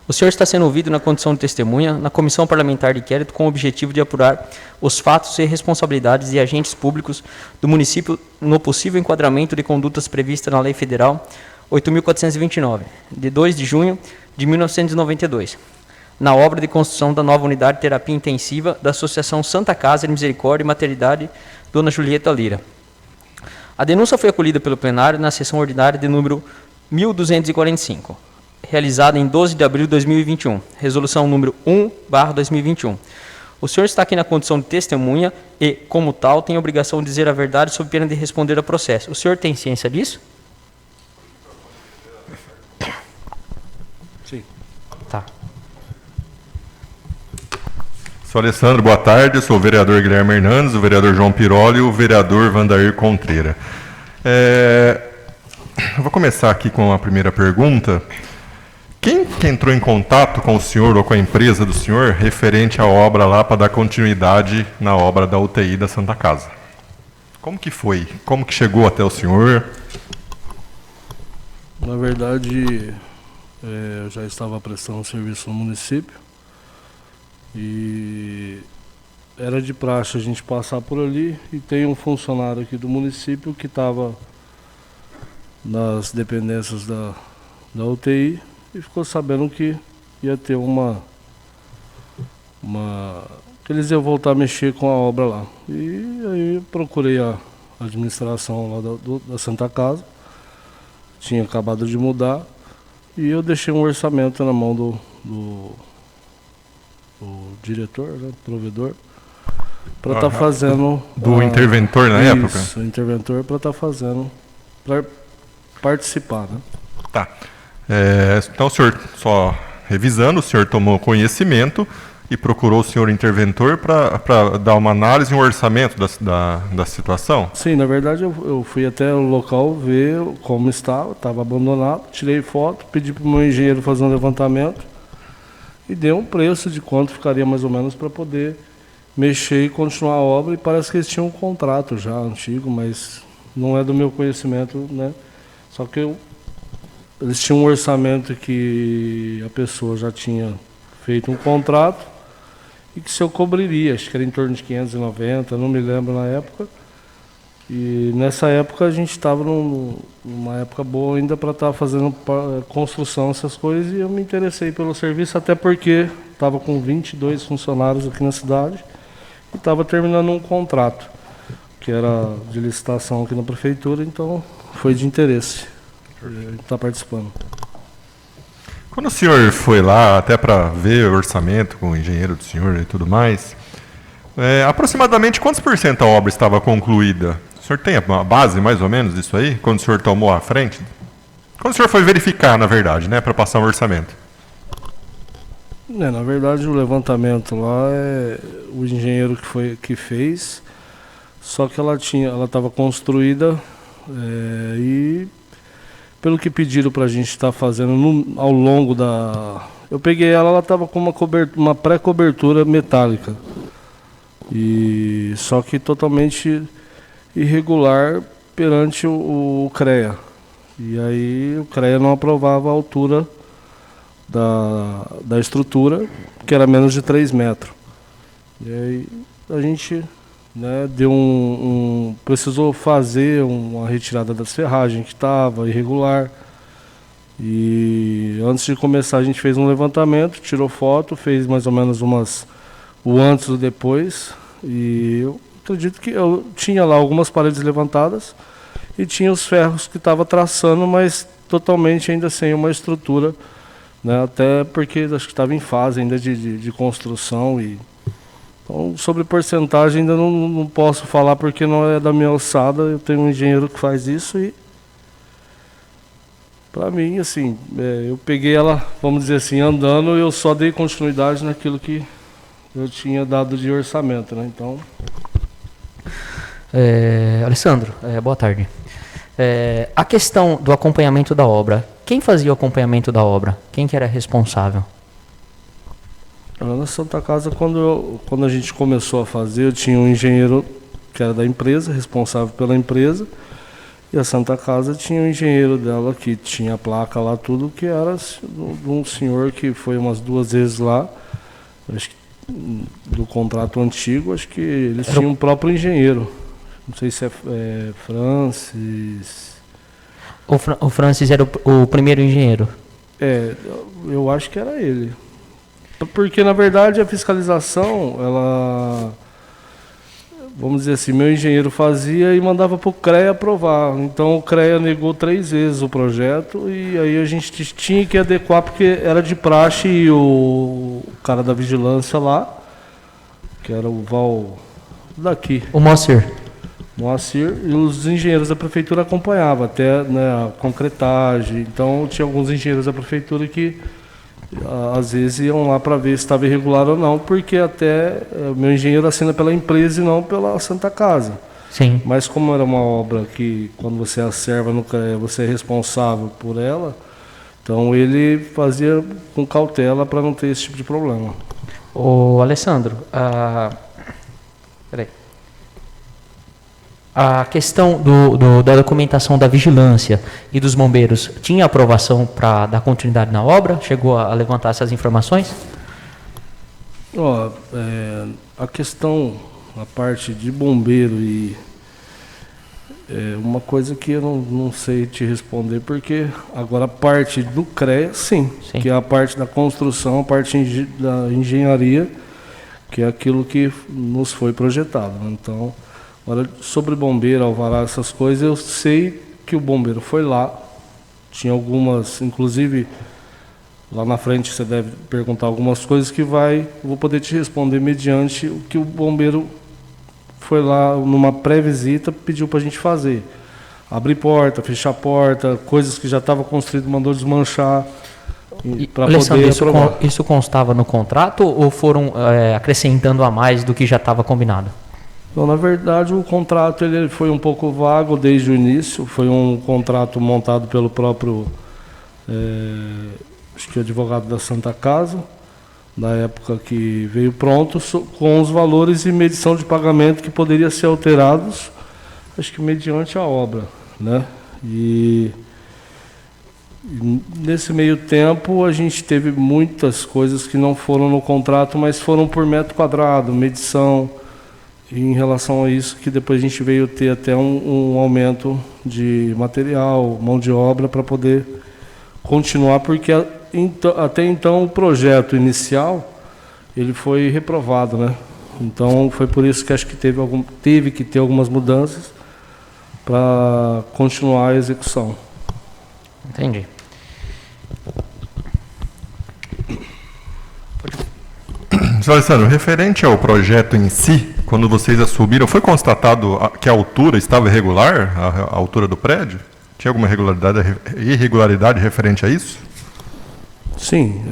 O senhor está sendo ouvido na condição de testemunha na Comissão Parlamentar de Inquérito com o objetivo de apurar os fatos e responsabilidades de agentes públicos do município no possível enquadramento de condutas previstas na Lei Federal 8.429, de 2 de junho de 1992, na obra de construção da nova unidade de terapia intensiva da Associação Santa Casa de Misericórdia e Maternidade Dona Julieta Lira. A denúncia foi acolhida pelo plenário na sessão ordinária de número 1245, realizada em 12 de abril de 2021, resolução número 1/2021. O senhor está aqui na condição de testemunha e, como tal, tem a obrigação de dizer a verdade sob pena de responder ao processo. O senhor tem ciência disso? Sim. Tá. Sou Alessandro, boa tarde. Eu sou o vereador Guilherme Hernandes, o vereador João Piroli e o vereador Vandair Contreira. Eu vou começar aqui com a primeira pergunta. Quem que entrou em contato com o senhor ou com a empresa do senhor referente à obra lá para dar continuidade na obra da UTI da Santa Casa? Como que foi? Como que chegou até o senhor? Na verdade, eu já estava prestando serviço no município e era de praxe a gente passar por ali, e tem um funcionário aqui do município que estava nas dependências da UTI e ficou sabendo que ia ter que eles iam voltar a mexer com a obra lá. E aí eu procurei a administração lá da Santa Casa, tinha acabado de mudar, e eu deixei um orçamento na mão do diretor, né, provedor, para estar fazendo... Do interventor na época? Isso, o interventor, para estar fazendo, para participar, né? Tá. Então, o senhor, só revisando, o senhor tomou conhecimento e procurou o senhor interventor para dar uma análise e um orçamento da situação? Sim, na verdade eu fui até o local ver como estava abandonado, tirei foto, pedi para o meu engenheiro fazer um levantamento e dei um preço de quanto ficaria mais ou menos para poder mexer e continuar a obra, e parece que eles tinham um contrato já antigo, mas não é do meu conhecimento, né? Só que eles tinham um orçamento que a pessoa já tinha feito um contrato e que se eu cobriria, acho que era em torno de 590, não me lembro na época. E nessa época a gente estava numa época boa ainda para estar fazendo construção, essas coisas, e eu me interessei pelo serviço, até porque estava com 22 funcionários aqui na cidade e estava terminando um contrato, que era de licitação aqui na prefeitura, então foi de interesse estar participando. Quando o senhor foi lá, até para ver o orçamento com o engenheiro do senhor e tudo mais, aproximadamente quantos por cento a obra estava concluída? O senhor tem uma base, mais ou menos, disso aí? Quando o senhor tomou a frente? Quando o senhor foi verificar, na verdade, né, para passar um orçamento? Na verdade, o levantamento lá é o engenheiro que fez, só que ela estava construída e pelo que pediram para a gente estar fazendo ao longo da... Eu peguei ela estava com uma pré-cobertura metálica, e só que totalmente irregular perante o CREA. E aí o CREA não aprovava a altura da estrutura, que era menos de 3 metros. E aí a gente, né, precisou fazer uma retirada das ferragens que estava irregular. E antes de começar a gente fez um levantamento, tirou foto, fez mais ou menos o antes e o depois. E eu acredito que eu tinha lá algumas paredes levantadas e tinha os ferros que estava traçando, mas totalmente ainda sem uma estrutura, né, até porque acho que estava em fase ainda de construção. Então, sobre porcentagem ainda não posso falar porque não é da minha alçada. Eu tenho um engenheiro que faz isso e, para mim, assim, eu peguei ela, vamos dizer assim, andando, e eu só dei continuidade naquilo que eu tinha dado de orçamento, né? Então... Alessandro, boa tarde. A questão do acompanhamento da obra, quem fazia o acompanhamento da obra? Quem que era responsável? Na Santa Casa, quando a gente começou a fazer, eu tinha um engenheiro que era da empresa, responsável pela empresa, E a Santa Casa tinha um engenheiro dela que tinha a placa lá, tudo, que era de um senhor que foi umas 2 vezes lá, acho que do contrato antigo, acho que eles tinham um próprio engenheiro. Não sei se é Francis. O Francis era o primeiro engenheiro. Eu acho que era ele. Porque, na verdade, a fiscalização, ela... Vamos dizer assim, meu engenheiro fazia e mandava para o CREA aprovar. Então o CREA negou 3 vezes o projeto e aí a gente tinha que adequar porque era de praxe e o cara da vigilância lá, que era o Val daqui. O Moacir, e os engenheiros da prefeitura acompanhavam até, né, a concretagem. Então tinha alguns engenheiros da prefeitura que às vezes iam lá para ver se estava irregular ou não, porque até o meu engenheiro assina pela empresa e não pela Santa Casa. sim. Mas como era uma obra que, quando você acerva no CREA, você é responsável por ela, então ele fazia com cautela para não ter esse tipo de problema. Ô, Alessandro, peraí. A questão da documentação da vigilância e dos bombeiros tinha aprovação para dar continuidade na obra? Chegou a levantar essas informações? A questão, a parte de bombeiro e uma coisa que eu não sei te responder, porque agora a parte do CREA, sim, que é a parte da construção, a parte da engenharia, que é aquilo que nos foi projetado. Então, agora, sobre bombeiro, alvará, essas coisas, eu sei que o bombeiro foi lá, tinha algumas, inclusive, lá na frente você deve perguntar algumas coisas que vou poder te responder mediante o que o bombeiro foi lá numa pré-visita, pediu para a gente fazer. Abrir porta, fechar porta, coisas que já estavam construídas, mandou desmanchar. Para poder aprovar. Isso constava no contrato ou foram acrescentando a mais do que já estava combinado? Então, na verdade, o contrato ele foi um pouco vago desde o início. Foi um contrato montado pelo próprio acho que o advogado da Santa Casa, na época que veio pronto, com os valores e medição de pagamento que poderiam ser alterados, acho que mediante a obra, né? E nesse meio tempo a gente teve muitas coisas que não foram no contrato, mas foram por metro quadrado, medição, e em relação a isso que depois a gente veio ter até um aumento de material, mão de obra para poder continuar, porque até então o projeto inicial ele foi reprovado, né? Então foi por isso que acho que teve que ter algumas mudanças para continuar a execução. Entendi. Senhor Alessandro, referente ao projeto em si, quando vocês assumiram, foi constatado que a altura estava irregular, a altura do prédio? Tinha alguma irregularidade referente a isso? Sim,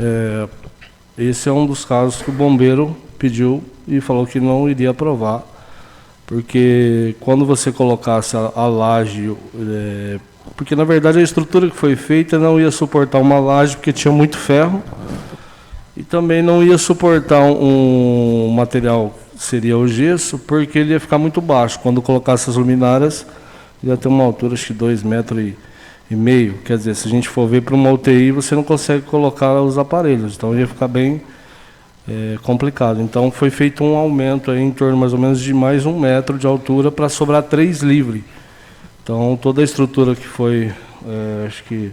esse é um dos casos que o bombeiro pediu e falou que não iria aprovar, porque quando você colocasse a laje, porque na verdade a estrutura que foi feita não ia suportar uma laje porque tinha muito ferro e também não ia suportar um material que seria o gesso, porque ele ia ficar muito baixo. Quando colocasse as luminárias ia ter uma altura acho que 2,5 metros. Quer dizer, se a gente for ver para uma UTI, você não consegue colocar os aparelhos, então ia ficar bem complicado. Então foi feito um aumento aí, em torno mais ou menos de mais 1 metro de altura para sobrar 3 livre. Então toda a estrutura que foi acho que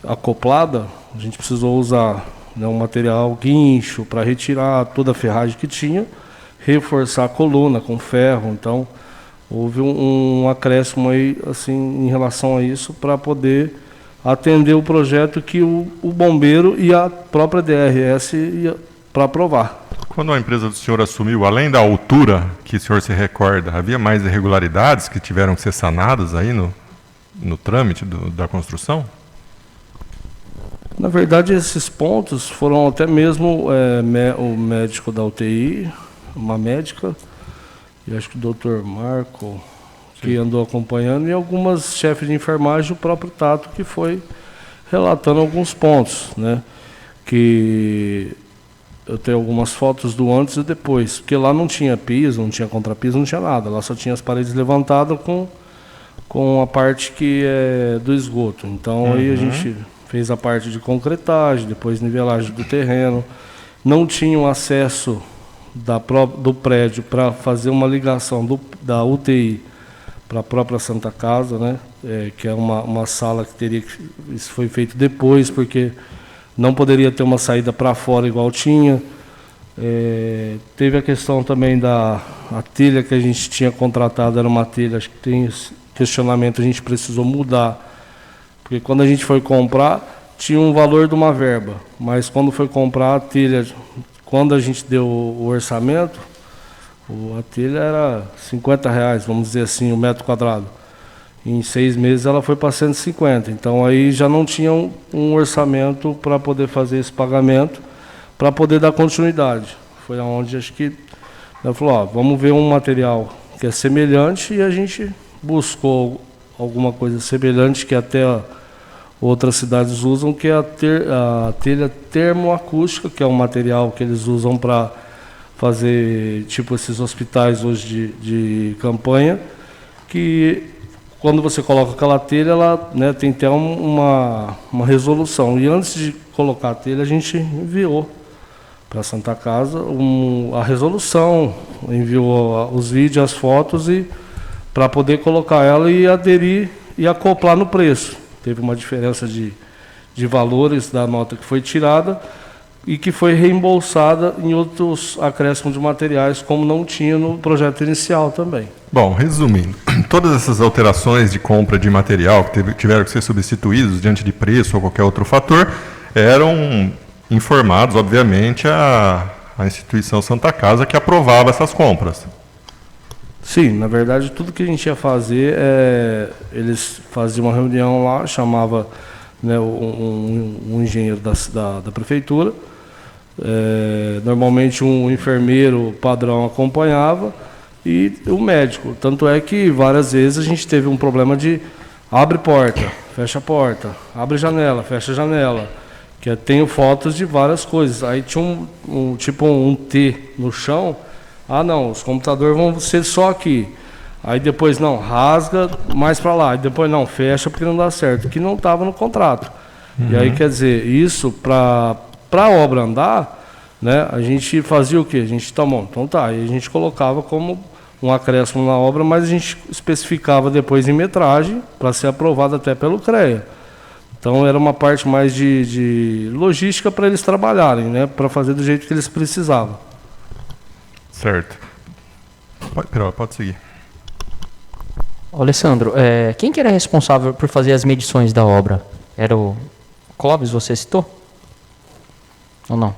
acoplada, a gente precisou usar, né, um material guincho para retirar toda a ferragem que tinha, reforçar a coluna com ferro. Então houve um acréscimo aí, assim, em relação a isso, para poder atender o projeto que o bombeiro e a própria DRS ia para aprovar. Quando a empresa do senhor assumiu, além da altura que o senhor se recorda, havia mais irregularidades que tiveram que ser sanadas aí no trâmite da construção? Na verdade, esses pontos foram até mesmo o médico da UTI, uma médica, e acho que o doutor Marco, que andou acompanhando, e algumas chefes de enfermagem, o próprio Tato, que foi relatando alguns pontos, né? Que eu tenho algumas fotos do antes e depois, porque lá não tinha piso, não tinha contrapiso, não tinha nada, lá só tinha as paredes levantadas com com a parte que é do esgoto. Então aí a gente fez a parte de concretagem, depois nivelagem do terreno. Não tinha o acesso do prédio para fazer uma ligação da UTI para a própria Santa Casa, né? Que é uma sala que teria que... Isso foi feito depois, porque não poderia ter uma saída para fora igual tinha. Teve a questão também a telha que a gente tinha contratado, era uma telha, acho que tem esse questionamento, a gente precisou mudar. Porque quando a gente foi comprar, tinha um valor de uma verba, mas quando foi comprar a telha, quando a gente deu o orçamento, a telha era R$50, vamos dizer assim, o metro quadrado. Em 6 meses ela foi para 150. Então aí já não tinha um orçamento para poder fazer esse pagamento, para poder dar continuidade. Foi onde acho que ela falou, vamos ver um material que é semelhante, e a gente buscou alguma coisa semelhante que até outras cidades usam, que é a telha termoacústica, que é um material que eles usam para fazer tipo esses hospitais hoje de campanha, que quando você coloca aquela telha, ela, né, tem até uma resolução. E antes de colocar a telha, a gente enviou para a Santa Casa a resolução, enviou os vídeos, as fotos, e para poder colocar ela e aderir e acoplar no preço. Teve uma diferença de valores da nota que foi tirada e que foi reembolsada em outros acréscimos de materiais, como não tinha no projeto inicial também. Bom, resumindo, todas essas alterações de compra de material que tiveram que ser substituídos diante de preço ou qualquer outro fator, eram informados, obviamente, à instituição Santa Casa, que aprovava essas compras. Sim, na verdade, tudo que a gente ia fazer, eles faziam uma reunião lá, chamava, né, um engenheiro da prefeitura, normalmente um enfermeiro padrão acompanhava, e o médico. Tanto é que várias vezes a gente teve um problema de abre porta, fecha porta, abre janela, fecha janela, que tenho fotos de várias coisas. Aí tinha tipo um T no chão. Não, os computadores vão ser só aqui. Aí depois não, rasga mais para lá. E depois não, fecha porque não dá certo, que não estava no contrato. E aí, quer dizer, isso para a obra andar, né, a gente fazia o quê? A gente, tá bom, então tá. E a gente colocava como um acréscimo na obra, mas a gente especificava depois em metragem para ser aprovado até pelo CREA. Então era uma parte mais de logística para eles trabalharem, né, para fazer do jeito que eles precisavam. Certo. Pode seguir. Alessandro, quem que era responsável por fazer as medições da obra? Era o Clóvis, você citou? Ou não?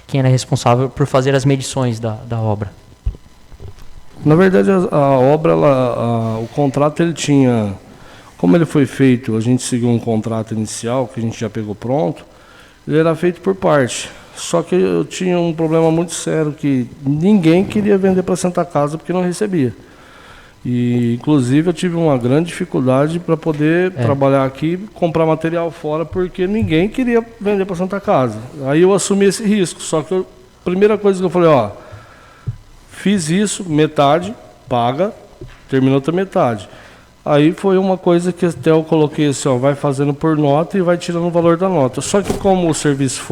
Quem era responsável por fazer as medições da obra? Na verdade, a obra, o contrato, ele tinha... Como ele foi feito, a gente seguiu um contrato inicial, que a gente já pegou pronto, ele era feito por parte. Só que eu tinha um problema muito sério, que ninguém queria vender para Santa Casa porque não recebia. E, inclusive, eu tive uma grande dificuldade para poder trabalhar aqui, comprar material fora, porque ninguém queria vender para Santa Casa. Aí eu assumi esse risco. Só que a primeira coisa que eu falei, fiz isso, metade, paga, termina outra metade. Aí foi uma coisa que até eu coloquei assim, vai fazendo por nota e vai tirando o valor da nota. Só que como o serviço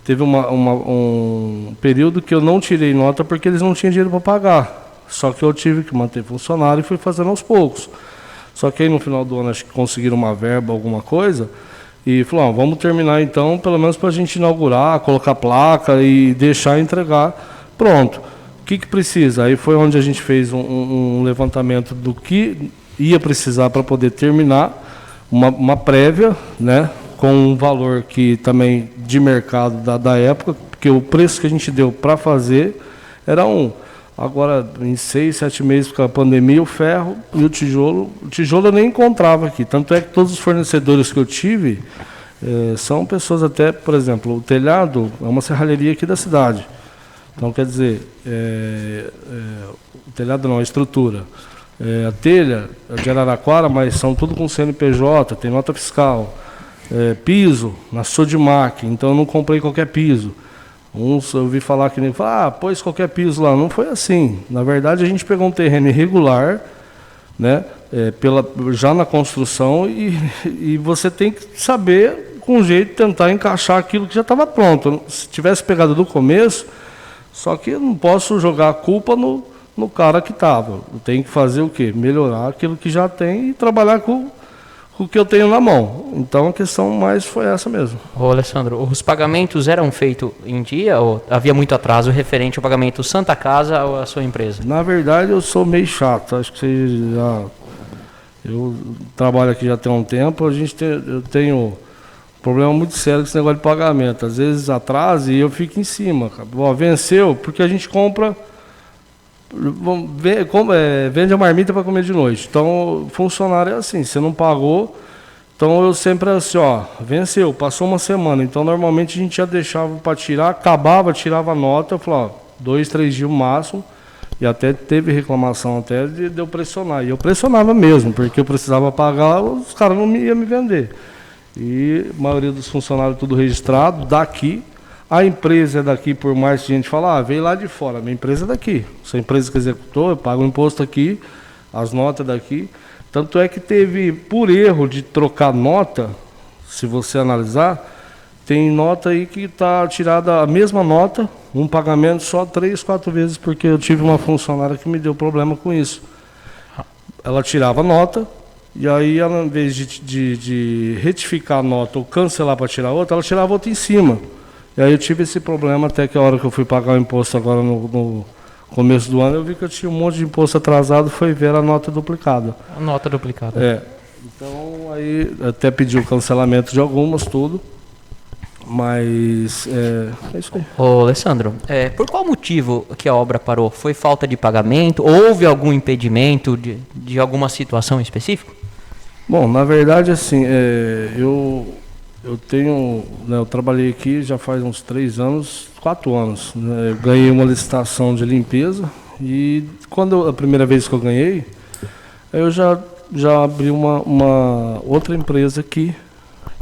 teve um período que eu não tirei nota porque eles não tinham dinheiro para pagar. Só que eu tive que manter funcionário e fui fazendo aos poucos. Só que aí no final do ano acho que conseguiram uma verba, alguma coisa, e falou, vamos terminar então, pelo menos para a gente inaugurar, colocar placa e deixar entregar. Pronto. O que precisa? Aí foi onde a gente fez um levantamento do que ia precisar para poder terminar, uma prévia, né, com um valor que também de mercado da época, porque o preço que a gente deu para fazer era Agora, em 6, 7 meses com a pandemia, o ferro e o tijolo eu nem encontrava aqui. Tanto é que todos os fornecedores que eu tive são pessoas até, por exemplo, o telhado é uma serralheria aqui da cidade. Então, quer dizer, o telhado não, a estrutura. A telha é de Araraquara, mas são tudo com CNPJ, tem nota fiscal. Piso, na Sodimac, então eu não comprei qualquer piso. Uns eu ouvi falar que nem pôs qualquer piso lá. Não foi assim. Na verdade, a gente pegou um terreno irregular, né, já na construção e você tem que saber, com um jeito, tentar encaixar aquilo que já estava pronto. Se tivesse pegado do começo, só que eu não posso jogar a culpa no cara que estava. Tem que fazer o quê? Melhorar aquilo que já tem e trabalhar com o que eu tenho na mão. Então a questão mais foi essa mesmo. Ô, Alessandro, os pagamentos eram feitos em dia ou havia muito atraso referente ao pagamento Santa Casa ou a sua empresa? Na verdade, eu sou meio chato. Acho que você já... Eu trabalho aqui já tem um tempo. Eu tenho um problema muito sério com esse negócio de pagamento. Às vezes atrasa e eu fico em cima. Ó, venceu, porque a gente compra... Vende a marmita para comer de noite. Então, funcionário é assim, você não pagou, então eu sempre assim, ó, venceu, passou uma semana, então normalmente a gente já deixava para tirar, acabava, tirava a nota, eu falava, ó, 2, 3 dias o máximo, e até teve reclamação até de eu pressionar, e eu pressionava mesmo, porque eu precisava pagar, os caras não iam me vender. E a maioria dos funcionários tudo registrado, daqui. A empresa é daqui, por mais que a gente fala, veio lá de fora, minha empresa é daqui. Se a empresa que executou, eu pago o imposto aqui, as notas daqui. Tanto é que teve, por erro de trocar nota, se você analisar, tem nota aí que está tirada a mesma nota, um pagamento só 3, 4 vezes, porque eu tive uma funcionária que me deu problema com isso. Ela tirava nota, e aí ela, em vez de retificar a nota ou cancelar para tirar outra, ela tirava outra em cima. E aí eu tive esse problema até que a hora que eu fui pagar o imposto agora no começo do ano, eu vi que eu tinha um monte de imposto atrasado, foi ver a nota duplicada. A nota duplicada. Então aí até pedi o cancelamento de algumas, tudo. Mas é isso aí. Ô, Alessandro, por qual motivo que a obra parou? Foi falta de pagamento? Houve algum impedimento de alguma situação específica? Bom, na verdade, assim, eu trabalhei aqui já faz uns 3 anos, 4 anos. Né? Eu ganhei uma licitação de limpeza e a primeira vez que eu ganhei, eu já abri uma outra empresa aqui,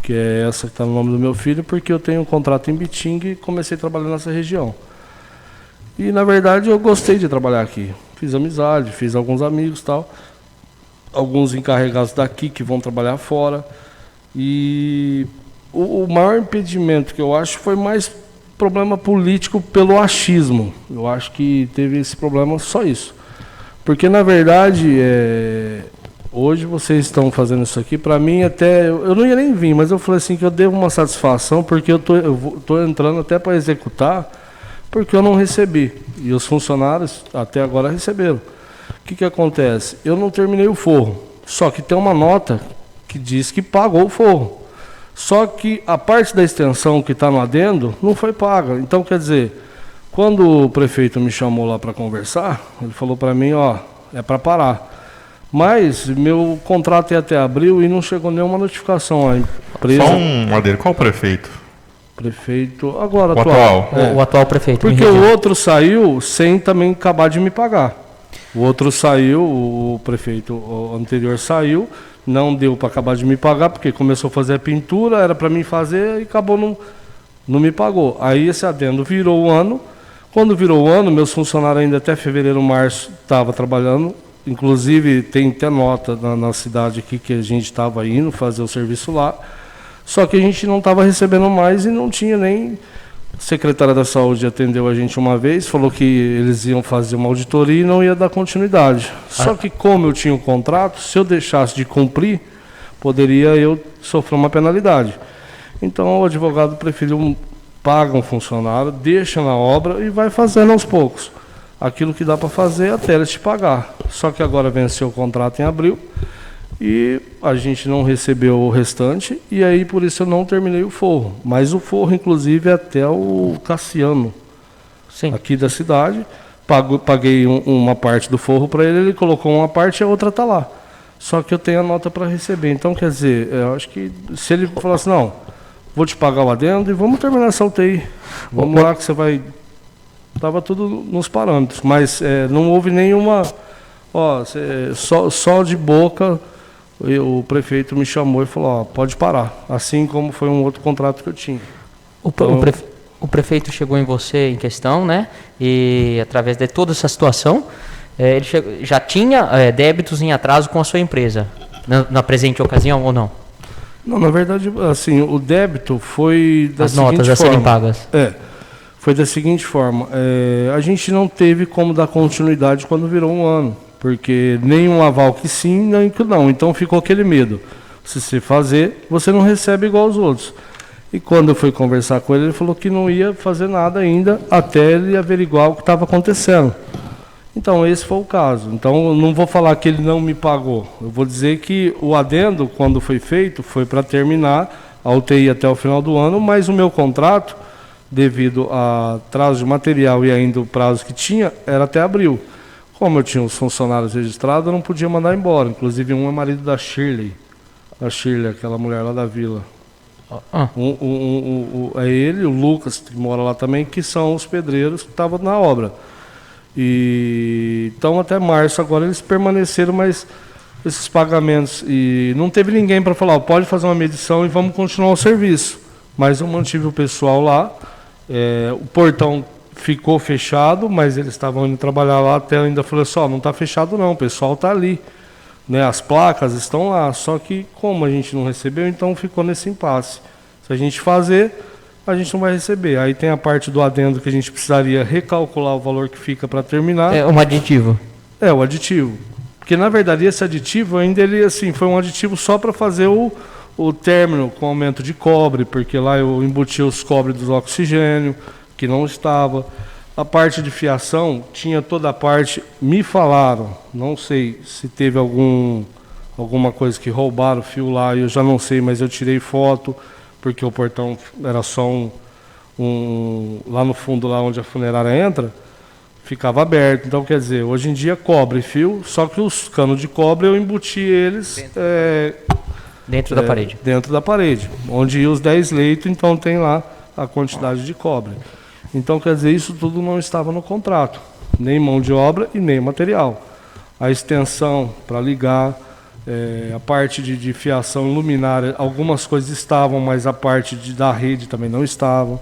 que é essa que está no nome do meu filho, porque eu tenho um contrato em Bitinga e comecei a trabalhar nessa região. E, na verdade, eu gostei de trabalhar aqui. Fiz amizade, fiz alguns amigos e tal. Alguns encarregados daqui que vão trabalhar fora. E o maior impedimento que eu acho foi mais problema político pelo achismo. Eu acho que teve esse problema, só isso. Porque, na verdade, hoje vocês estão fazendo isso aqui, para mim até... Eu não ia nem vir, mas eu falei assim que eu devo uma satisfação, porque eu tô entrando até para executar, porque eu não recebi. E os funcionários até agora receberam. O que acontece? Eu não terminei o forro, só que tem uma nota que diz que pagou o forro. Só que a parte da extensão que está no adendo não foi paga. Então, quer dizer, quando o prefeito me chamou lá para conversar, ele falou para mim, ó, é para parar. Mas meu contrato é até abril e não chegou nenhuma notificação. A empresa... Só um adendo, qual o prefeito? Prefeito, agora o atual. O atual prefeito. Porque o outro saiu sem também acabar de me pagar. O outro saiu, o prefeito anterior saiu, não deu para acabar de me pagar, porque começou a fazer a pintura, era para mim fazer e acabou não me pagou. Aí esse adendo virou o ano. Quando virou o ano, meus funcionários ainda até fevereiro, março estavam trabalhando. Inclusive tem até nota na cidade aqui que a gente estava indo fazer o serviço lá. Só que a gente não estava recebendo mais e não tinha nem... A secretária da Saúde atendeu a gente uma vez, falou que eles iam fazer uma auditoria e não ia dar continuidade. Só que como eu tinha um contrato, se eu deixasse de cumprir, poderia eu sofrer uma penalidade. Então o advogado preferiu paga um funcionário, deixa na obra e vai fazendo aos poucos. Aquilo que dá para fazer até eles te pagar. Só que agora venceu o contrato em abril e a gente não recebeu o restante e aí por isso eu não terminei o forro. Mas o forro, inclusive, é até o Cassiano, sim, aqui da cidade. Paguei uma parte do forro para ele colocou uma parte e a outra está lá. Só que eu tenho a nota para receber. Então, quer dizer, eu acho que se ele falasse, não, vou te pagar o adendo e vamos terminar essa UTI. Vamos lá que você vai... Estava tudo nos parâmetros, mas não houve nenhuma... só de boca o prefeito me chamou e falou, pode parar. Assim como foi um outro contrato que eu tinha. O prefeito chegou em você em questão, né? E através de toda essa situação, ele já tinha débitos em atraso com a sua empresa, na presente ocasião ou não? Não, na verdade, assim, o débito foi da As seguinte notas a serem forma. pagas. Foi da seguinte forma. A gente não teve como dar continuidade quando virou um ano, porque nem um aval que sim, nem que não. Então ficou aquele medo. Se você fazer, você não recebe igual aos outros. E quando eu fui conversar com ele, ele falou que não ia fazer nada ainda até ele averiguar o que estava acontecendo. Então, esse foi o caso. Então, eu não vou falar que ele não me pagou. Eu vou dizer que o adendo, quando foi feito, foi para terminar a UTI até o final do ano, mas o meu contrato, devido a atraso de material e ainda o prazo que tinha, era até abril. Como eu tinha os funcionários registrados, eu não podia mandar embora. Inclusive, um é marido da Shirley. A Shirley, aquela mulher lá da vila. É ele, o Lucas, que mora lá também, que são os pedreiros que estavam na obra. Então até março agora eles permaneceram, mas esses pagamentos, e não teve ninguém para falar, pode fazer uma medição e vamos continuar o serviço. Mas eu mantive o pessoal lá, o portão ficou fechado, mas eles estavam indo trabalhar lá, até ainda falei assim, não está fechado não, o pessoal está ali, né? As placas estão lá, só que como a gente não recebeu, então ficou nesse impasse. Se a gente fazer, a gente não vai receber. Aí tem a parte do adendo que a gente precisaria recalcular o valor que fica para terminar. É um aditivo. O aditivo. Porque, na verdade, esse aditivo ainda ele, assim, foi um aditivo só para fazer o término com aumento de cobre, porque lá eu embuti os cobres do oxigênio, que não estava. A parte de fiação, tinha toda a parte, me falaram, não sei se teve alguma coisa que roubaram o fio lá, eu já não sei, mas eu tirei foto, porque o portão era só lá no fundo, lá onde a funerária entra, ficava aberto. Então, quer dizer, hoje em dia cobre fio, só que os canos de cobre eu embuti eles dentro da parede. Dentro da parede, onde ia os 10 leitos, então tem lá a quantidade de cobre. Então, quer dizer, isso tudo não estava no contrato, nem mão de obra e nem material. A extensão para ligar, a parte de fiação luminária, algumas coisas estavam, mas a parte da rede também não estava.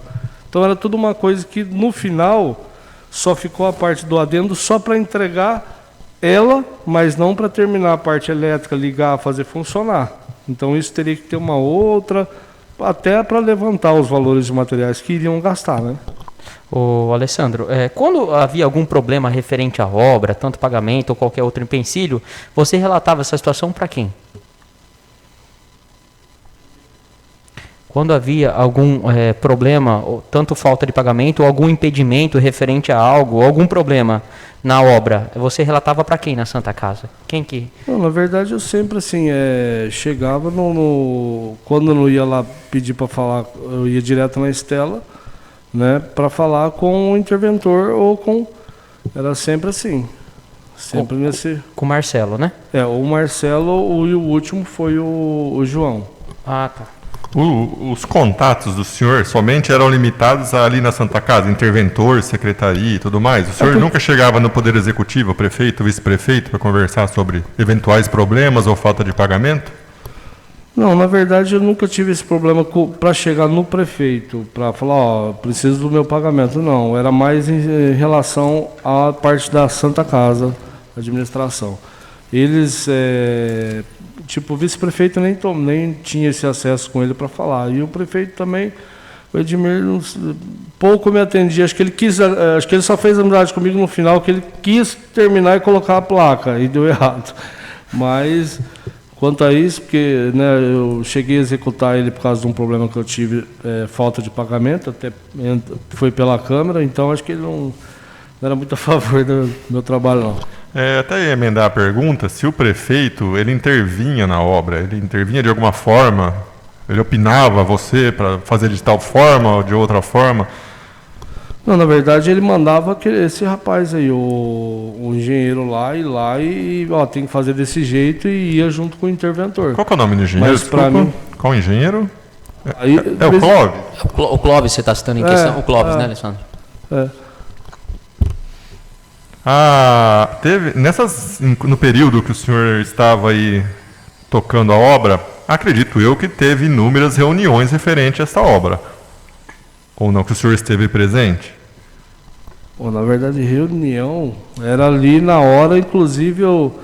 Então era tudo uma coisa que no final só ficou a parte do adendo só para entregar ela, mas não para terminar a parte elétrica, ligar, fazer funcionar. Então isso teria que ter uma outra, até para levantar os valores de materiais que iriam gastar, né? Ô Alessandro, quando havia algum problema referente à obra, tanto pagamento ou qualquer outro empecilho, você relatava essa situação para quem? Quando havia algum problema, tanto falta de pagamento ou algum impedimento referente a algo, ou algum problema na obra, você relatava para quem na Santa Casa? Quem que? Não, na verdade eu sempre assim, chegava quando eu não ia lá pedir para falar, eu ia direto na Estela, né, para falar com o interventor era sempre assim, sempre nesse. Com o Marcelo, né? O Marcelo e o último foi o João. Ah, tá. Os contatos do senhor somente eram limitados ali na Santa Casa, interventor, secretaria e tudo mais? O senhor nunca chegava no Poder Executivo, prefeito, vice-prefeito, para conversar sobre eventuais problemas ou falta de pagamento? Não, na verdade eu nunca tive esse problema para chegar no prefeito, para falar, preciso do meu pagamento. Não, era mais em relação à parte da Santa Casa, administração. Eles, o vice-prefeito nem tinha esse acesso com ele para falar. E o prefeito também, o Edmir, pouco me atendia. Acho que ele só fez amizade comigo no final, que ele quis terminar e colocar a placa, e deu errado. Mas quanto a isso, porque eu cheguei a executar ele por causa de um problema que eu tive, falta de pagamento, até foi pela Câmara, então acho que ele não era muito a favor do meu trabalho, não. Até ia emendar a pergunta, se o prefeito ele intervinha na obra, ele intervinha de alguma forma, ele opinava você para fazer de tal forma ou de outra forma? Não, na verdade ele mandava esse rapaz aí, o engenheiro lá e tem que fazer desse jeito, e ia junto com o interventor. Qual que é o nome do engenheiro? Mas para mim, qual engenheiro? Aí, o Clóvis? O Clóvis, você está citando em questão? O Clóvis, né, Alessandro? Teve no período que o senhor estava aí tocando a obra, acredito eu que teve inúmeras reuniões referentes a essa obra. Ou não, que o senhor esteve presente? Pô, na verdade, reunião era ali na hora, inclusive eu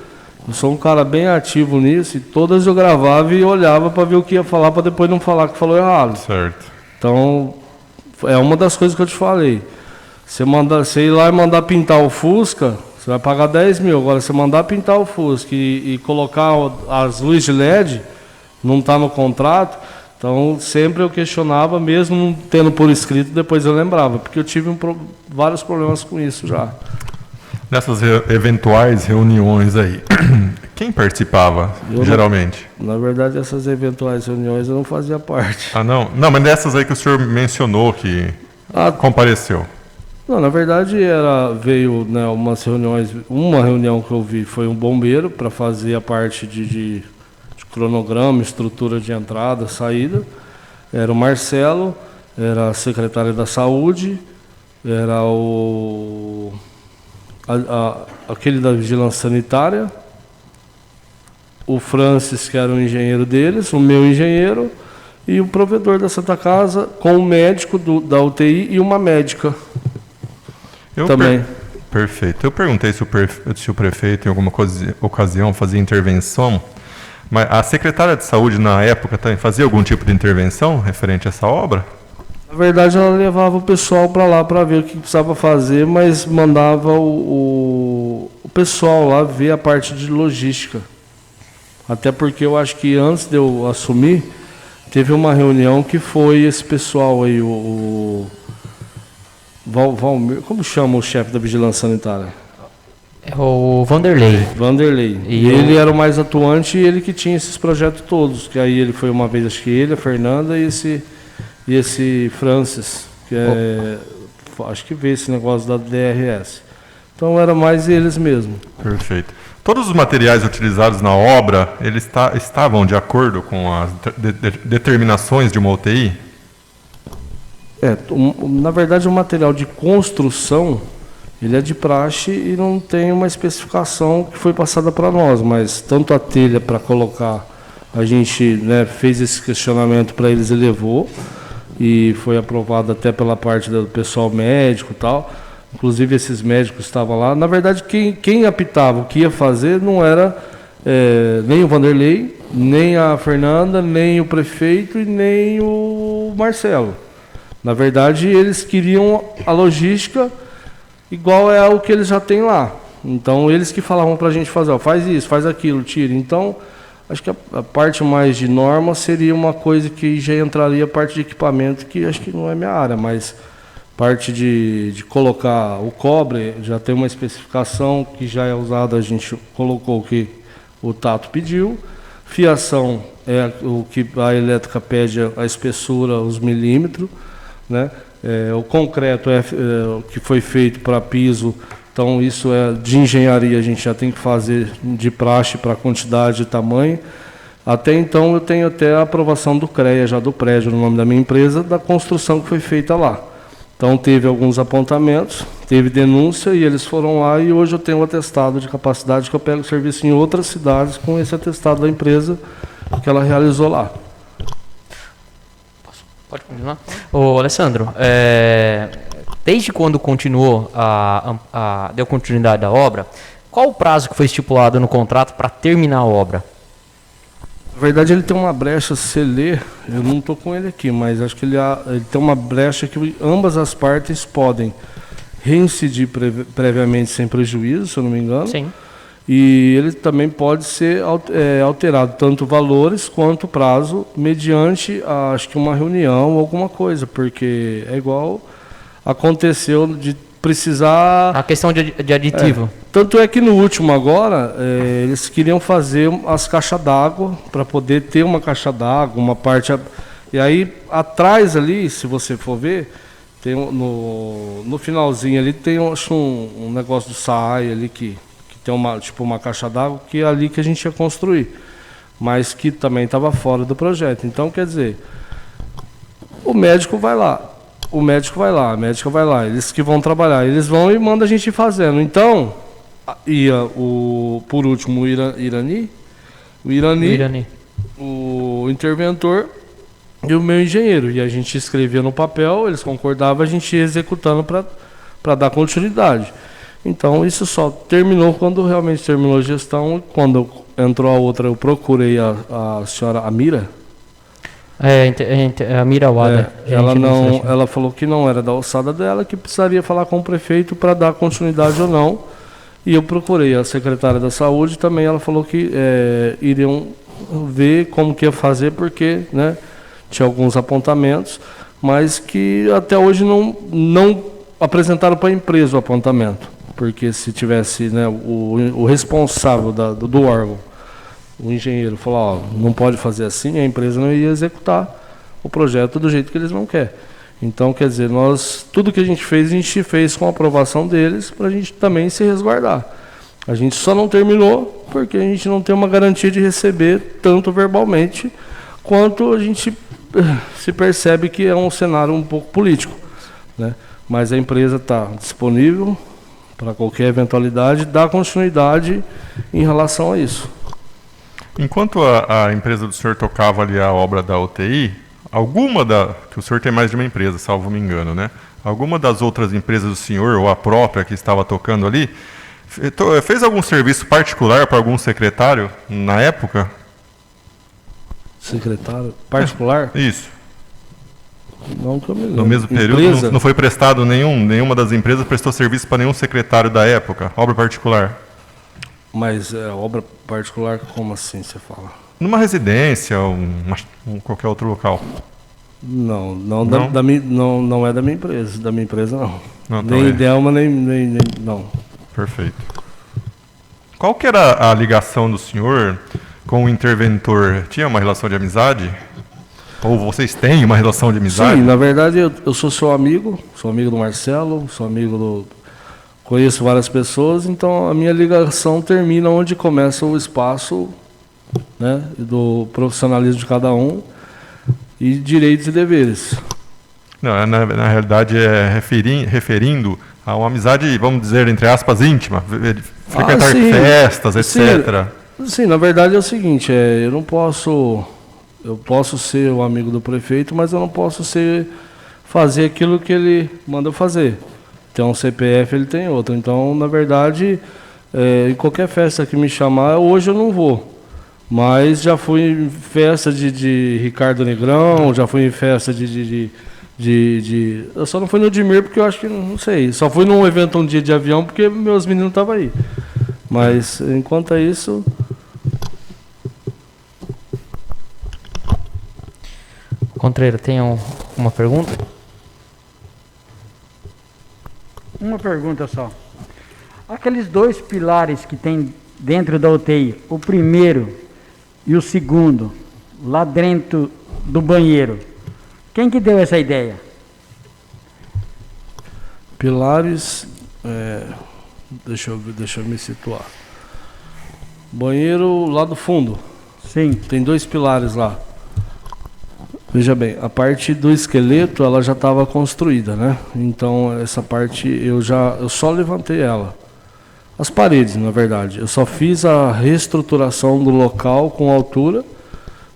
sou um cara bem ativo nisso, e todas eu gravava e olhava para ver o que ia falar, para depois não falar que falou errado. Certo. Então, é uma das coisas que eu te falei. Você ir lá e mandar pintar o Fusca, você vai pagar 10 mil. Agora, você mandar pintar o Fusca e colocar as luzes de LED, não está no contrato. Então, sempre eu questionava, mesmo não tendo por escrito, depois eu lembrava, porque eu tive vários problemas com isso já. Nessas eventuais reuniões aí, quem participava, geralmente? Na verdade, essas eventuais reuniões eu não fazia parte. Ah, não? Não, mas dessas aí que o senhor mencionou que compareceu. Não, na verdade, veio, né, umas reuniões, uma reunião que eu vi foi um bombeiro para fazer a parte de cronograma, estrutura de entrada, saída. Era o Marcelo, era a secretária da Saúde, era aquele da Vigilância Sanitária, o Francis, que era o engenheiro deles, o meu engenheiro, e o provedor da Santa Casa, com o médico da UTI e uma médica também. Perfeito. Eu perguntei se o prefeito, em alguma ocasião, fazia intervenção. Mas a secretária de saúde, na época, também fazia algum tipo de intervenção referente a essa obra? Na verdade, ela levava o pessoal para lá para ver o que precisava fazer, mas mandava o pessoal lá ver a parte de logística. Até porque eu acho que antes de eu assumir, teve uma reunião que foi esse pessoal aí, Valmir, como chama o chefe da Vigilância Sanitária? É o Vanderlei. E ele era o mais atuante e ele que tinha esses projetos todos. Que aí ele foi uma vez, acho que ele, a Fernanda e esse Francis, que acho que veio esse negócio da DRS. Então era mais eles mesmo. Perfeito. Todos os materiais utilizados na obra, eles estavam de acordo com as determinações de uma UTI? Na verdade, o material de construção, ele é de praxe e não tem uma especificação que foi passada para nós, mas tanto a telha para colocar, a gente, né, fez esse questionamento para eles e levou, e foi aprovado até pela parte do pessoal médico e tal. Inclusive esses médicos estavam lá. Na verdade, quem apitava o que ia fazer não era nem o Vanderlei, nem a Fernanda, nem o prefeito e nem o Marcelo. Na verdade, eles queriam a logística igual é o que eles já têm lá. Então, eles que falavam para a gente fazer, faz isso, faz aquilo, tira. Então, acho que a parte mais de norma seria uma coisa que já entraria a parte de equipamento, que acho que não é minha área, mas parte de colocar o cobre, já tem uma especificação que já é usada, a gente colocou o que o Tato pediu. Fiação é o que a elétrica pede, a espessura, os milímetros, né? O concreto é o que foi feito para piso, então isso é de engenharia, a gente já tem que fazer de praxe para quantidade e tamanho. Até então eu tenho até a aprovação do CREA, já do prédio, no nome da minha empresa, da construção que foi feita lá. Então teve alguns apontamentos, teve denúncia e eles foram lá, e hoje eu tenho um atestado de capacidade que eu pego serviço em outras cidades com esse atestado da empresa que ela realizou lá. Pode continuar? Ô, Alessandro, desde quando continuou deu continuidade à obra, qual o prazo que foi estipulado no contrato para terminar a obra? Na verdade, ele tem uma brecha, se você ler, eu não estou com ele aqui, mas acho que ele tem uma brecha que ambas as partes podem reincidir previamente sem prejuízo, se eu não me engano. Sim. E ele também pode ser alterado, tanto valores quanto prazo, mediante, acho que uma reunião ou alguma coisa, porque é igual aconteceu de precisar... A questão de aditivo. Tanto é que no último agora, eles queriam fazer as caixas d'água, para poder ter uma caixa d'água, uma parte... E aí, atrás ali, se você for ver, tem no finalzinho ali, tem acho, um negócio do SAAI ali que tem uma caixa d'água, que é ali que a gente ia construir, mas que também estava fora do projeto. Então, quer dizer, o médico vai lá, a médica vai lá, eles que vão trabalhar, eles vão e mandam a gente ir fazendo. Então, ia por último o Irani, o interventor e o meu engenheiro, e a gente escrevia no papel, eles concordavam, a gente ia executando para dar continuidade. Então, isso só terminou quando realmente terminou a gestão. Quando entrou a outra, eu procurei a senhora Amira. A Mira Wada. Ela falou que não era da alçada dela, que precisaria falar com o prefeito para dar continuidade ou não. E eu procurei a secretária da Saúde também. Ela falou que iriam ver como que ia fazer, porque, né, tinha alguns apontamentos, mas que até hoje não apresentaram para a empresa o apontamento. Porque se tivesse, né, o responsável do órgão, o engenheiro, falar, ó, não pode fazer assim, a empresa não ia executar o projeto do jeito que eles não querem. Então, quer dizer, tudo que a gente fez com a aprovação deles, para a gente também se resguardar. A gente só não terminou porque a gente não tem uma garantia de receber tanto verbalmente, quanto a gente se percebe que é um cenário um pouco político, né? Mas a empresa está disponível para qualquer eventualidade, dar continuidade em relação a isso. Enquanto a empresa do senhor tocava ali a obra da UTI, que o senhor tem mais de uma empresa, salvo me engano, né? Alguma das outras empresas do senhor, ou a própria que estava tocando ali, fez algum serviço particular para algum secretário na época? Secretário particular? Isso. Não que eu me lembro. No mesmo período, não foi prestado nenhuma das empresas prestou serviço para nenhum secretário da época, obra particular. Mas obra particular, como assim você fala? Numa residência ou qualquer outro local. Não é da minha empresa não. Então nem Delma, nem não. Perfeito. Qual que era a ligação do senhor com o interventor? Tinha uma relação de amizade? Ou vocês têm uma relação de amizade? Sim, na verdade eu sou seu amigo, sou amigo do Marcelo, conheço várias pessoas, então a minha ligação termina onde começa o espaço, né, do profissionalismo de cada um e direitos e deveres. Não, na realidade é referindo a uma amizade, vamos dizer, entre aspas, íntima, frequentar festas, etc. Sim, na verdade é o seguinte, eu posso ser o amigo do prefeito, mas eu não posso fazer aquilo que ele manda eu fazer. Tem um CPF, ele tem outro. Então, na verdade, em qualquer festa que me chamar, hoje eu não vou. Mas já fui em festa de Ricardo Negrão, já fui em festa eu só não fui no Dimir porque eu acho que, não sei, só fui num evento um dia de avião porque meus meninos estavam aí. Mas, enquanto é isso... Contreira, tem uma pergunta? Uma pergunta só. Aqueles 2 pilares que tem dentro da UTI, o primeiro e o segundo, lá dentro do banheiro, quem que deu essa ideia? Pilares, deixa eu me situar. Banheiro lá do fundo. Sim. Tem 2 pilares lá. Veja bem, a parte do esqueleto ela já estava construída, né? Então essa parte eu só levantei ela. As paredes, na verdade. Eu só fiz a reestruturação do local com altura.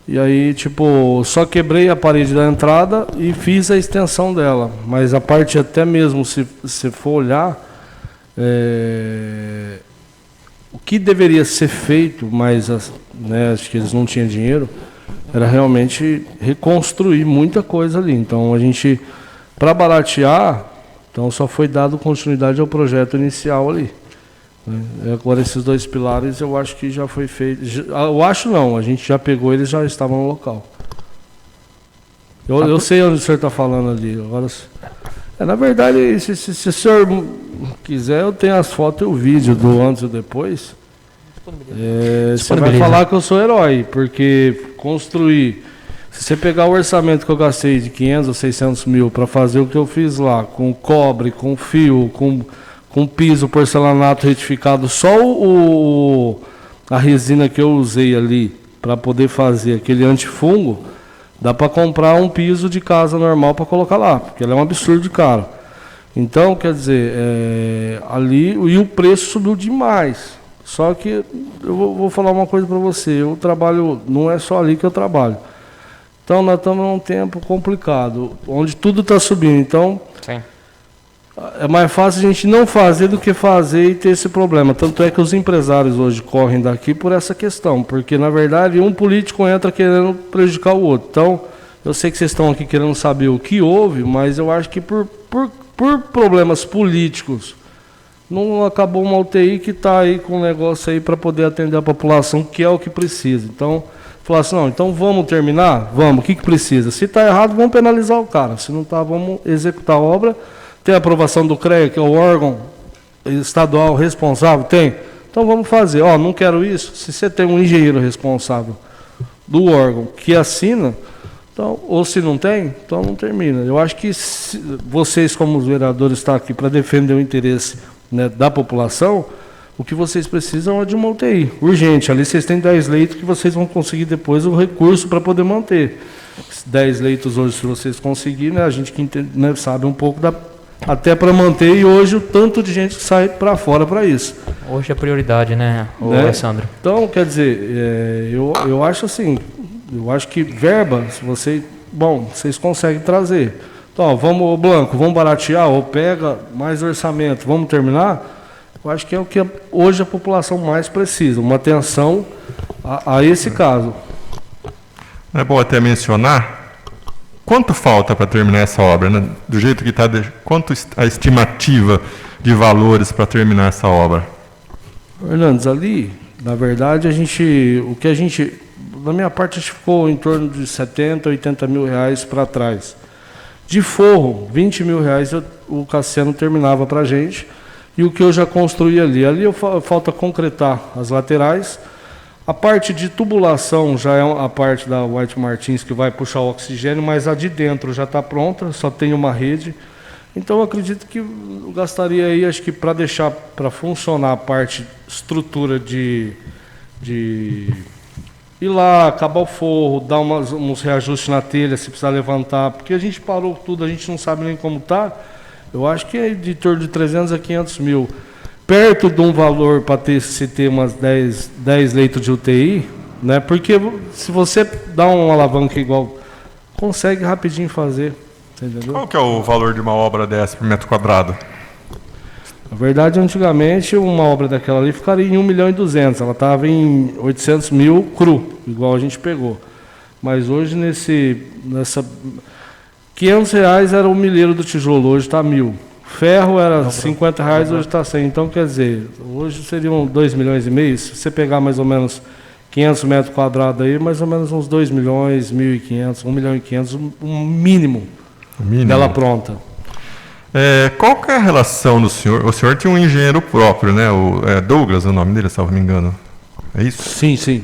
E aí, só quebrei a parede da entrada e fiz a extensão dela. Mas a parte, até mesmo, se for olhar, o que deveria ser feito, mas né, acho que eles não tinham dinheiro, era realmente reconstruir muita coisa ali. Então, a gente, para baratear, então só foi dado continuidade ao projeto inicial ali. Agora esses 2 pilares eu acho que já foi feito. Eu acho não, a gente já pegou, eles já estavam no local. Eu sei onde o senhor está falando ali. Agora, na verdade, se o senhor quiser, eu tenho as fotos e o vídeo do antes e depois. Você vai falar que eu sou herói, porque construir. Se você pegar o orçamento que eu gastei de 500 ou 600 mil para fazer o que eu fiz lá, com cobre, com fio, com piso, porcelanato retificado, só a resina que eu usei ali para poder fazer aquele antifungo, dá para comprar um piso de casa normal para colocar lá, porque ele é um absurdo de caro. Então, quer dizer, ali, e o preço subiu demais. Só que eu vou falar uma coisa para você, eu trabalho, não é só ali que eu trabalho. Então nós estamos num tempo complicado, onde tudo está subindo. Então, sim, é mais fácil a gente não fazer do que fazer e ter esse problema. Tanto é que os empresários hoje correm daqui por essa questão, porque, na verdade, um político entra querendo prejudicar o outro. Então, eu sei que vocês estão aqui querendo saber o que houve, mas eu acho que por problemas políticos, não acabou uma UTI que está aí com um negócio aí para poder atender a população, que é o que precisa. Então, falar assim, não, então vamos terminar? Vamos, o que precisa? Se está errado, vamos penalizar o cara. Se não está, vamos executar a obra. Tem a aprovação do CREA, que é o órgão estadual responsável? Tem. Então vamos fazer. Ó, não quero isso. Se você tem um engenheiro responsável do órgão que assina, então, ou se não tem, então não termina. Eu acho que vocês, como os vereadores, estão aqui para defender o interesse, né, da população. O que vocês precisam é de uma UTI, urgente. Ali vocês têm 10 leitos que vocês vão conseguir depois o recurso para poder manter. 10 leitos hoje, se vocês conseguirem, né, a gente que entende, né, sabe um pouco até para manter, e hoje o tanto de gente que sai para fora para isso. Hoje é prioridade, né, Alessandro? Então, quer dizer, eu acho assim, eu acho que verba, se vocês conseguem trazer. Então, vamos, Blanco, vamos baratear, ou pega mais orçamento, vamos terminar. Eu acho que é o que hoje a população mais precisa, uma atenção a esse caso. É bom até mencionar quanto falta para terminar essa obra, né? Do jeito que está, quanto a estimativa de valores para terminar essa obra? Hernandes, ali, na verdade, da minha parte, acho que ficou em torno de 70, 80 mil reais para trás. De forro, 20 mil reais o Cassiano terminava para a gente. E o que eu já construí ali. Ali falta concretar as laterais. A parte de tubulação já é a parte da White Martins que vai puxar o oxigênio, mas a de dentro já está pronta, só tem uma rede. Então eu acredito que eu gastaria aí, acho que para deixar para funcionar a parte estrutura de ir lá, acabar o forro, dar uns reajustes na telha se precisar levantar, porque a gente parou tudo, a gente não sabe nem como está. Eu acho que é de torno de 300 a 500 mil. Perto de um valor para se ter umas 10 leitos de UTI, né? Porque se você dá uma alavanca igual, consegue rapidinho fazer. Entendeu? Qual que é o valor de uma obra dessa por metro quadrado? Na verdade, antigamente, uma obra daquela ali ficaria em 1 milhão e 200. Ela estava em 800 mil cru, igual a gente pegou. Mas hoje, nessa... 500 reais era o milheiro do tijolo, hoje está 1.000. Ferro era 50 reais, hoje está 100. Então, quer dizer, hoje seriam 2 milhões e meio. Se você pegar mais ou menos 500 metros quadrados aí, mais ou menos uns 2 milhões, 1.500, 1 milhão e 500, um mínimo dela pronta. Qual que é a relação do senhor? O senhor tinha um engenheiro próprio, né? Douglas, é o nome dele, se não me engano. É isso? Sim, sim.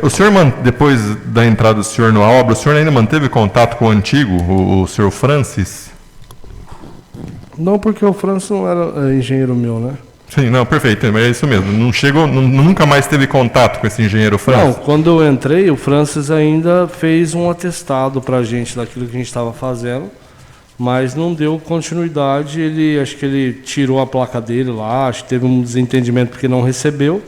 O senhor, depois da entrada do senhor na obra, o senhor ainda manteve contato com o antigo, o senhor Francis? Não, porque o Francis não era engenheiro meu, né? Sim, não, perfeito, é isso mesmo. Nunca mais teve contato com esse engenheiro Francis? Não, quando eu entrei, o Francis ainda fez um atestado para a gente daquilo que a gente estava fazendo, mas não deu continuidade. Acho que ele tirou a placa dele lá, acho que teve um desentendimento porque não recebeu.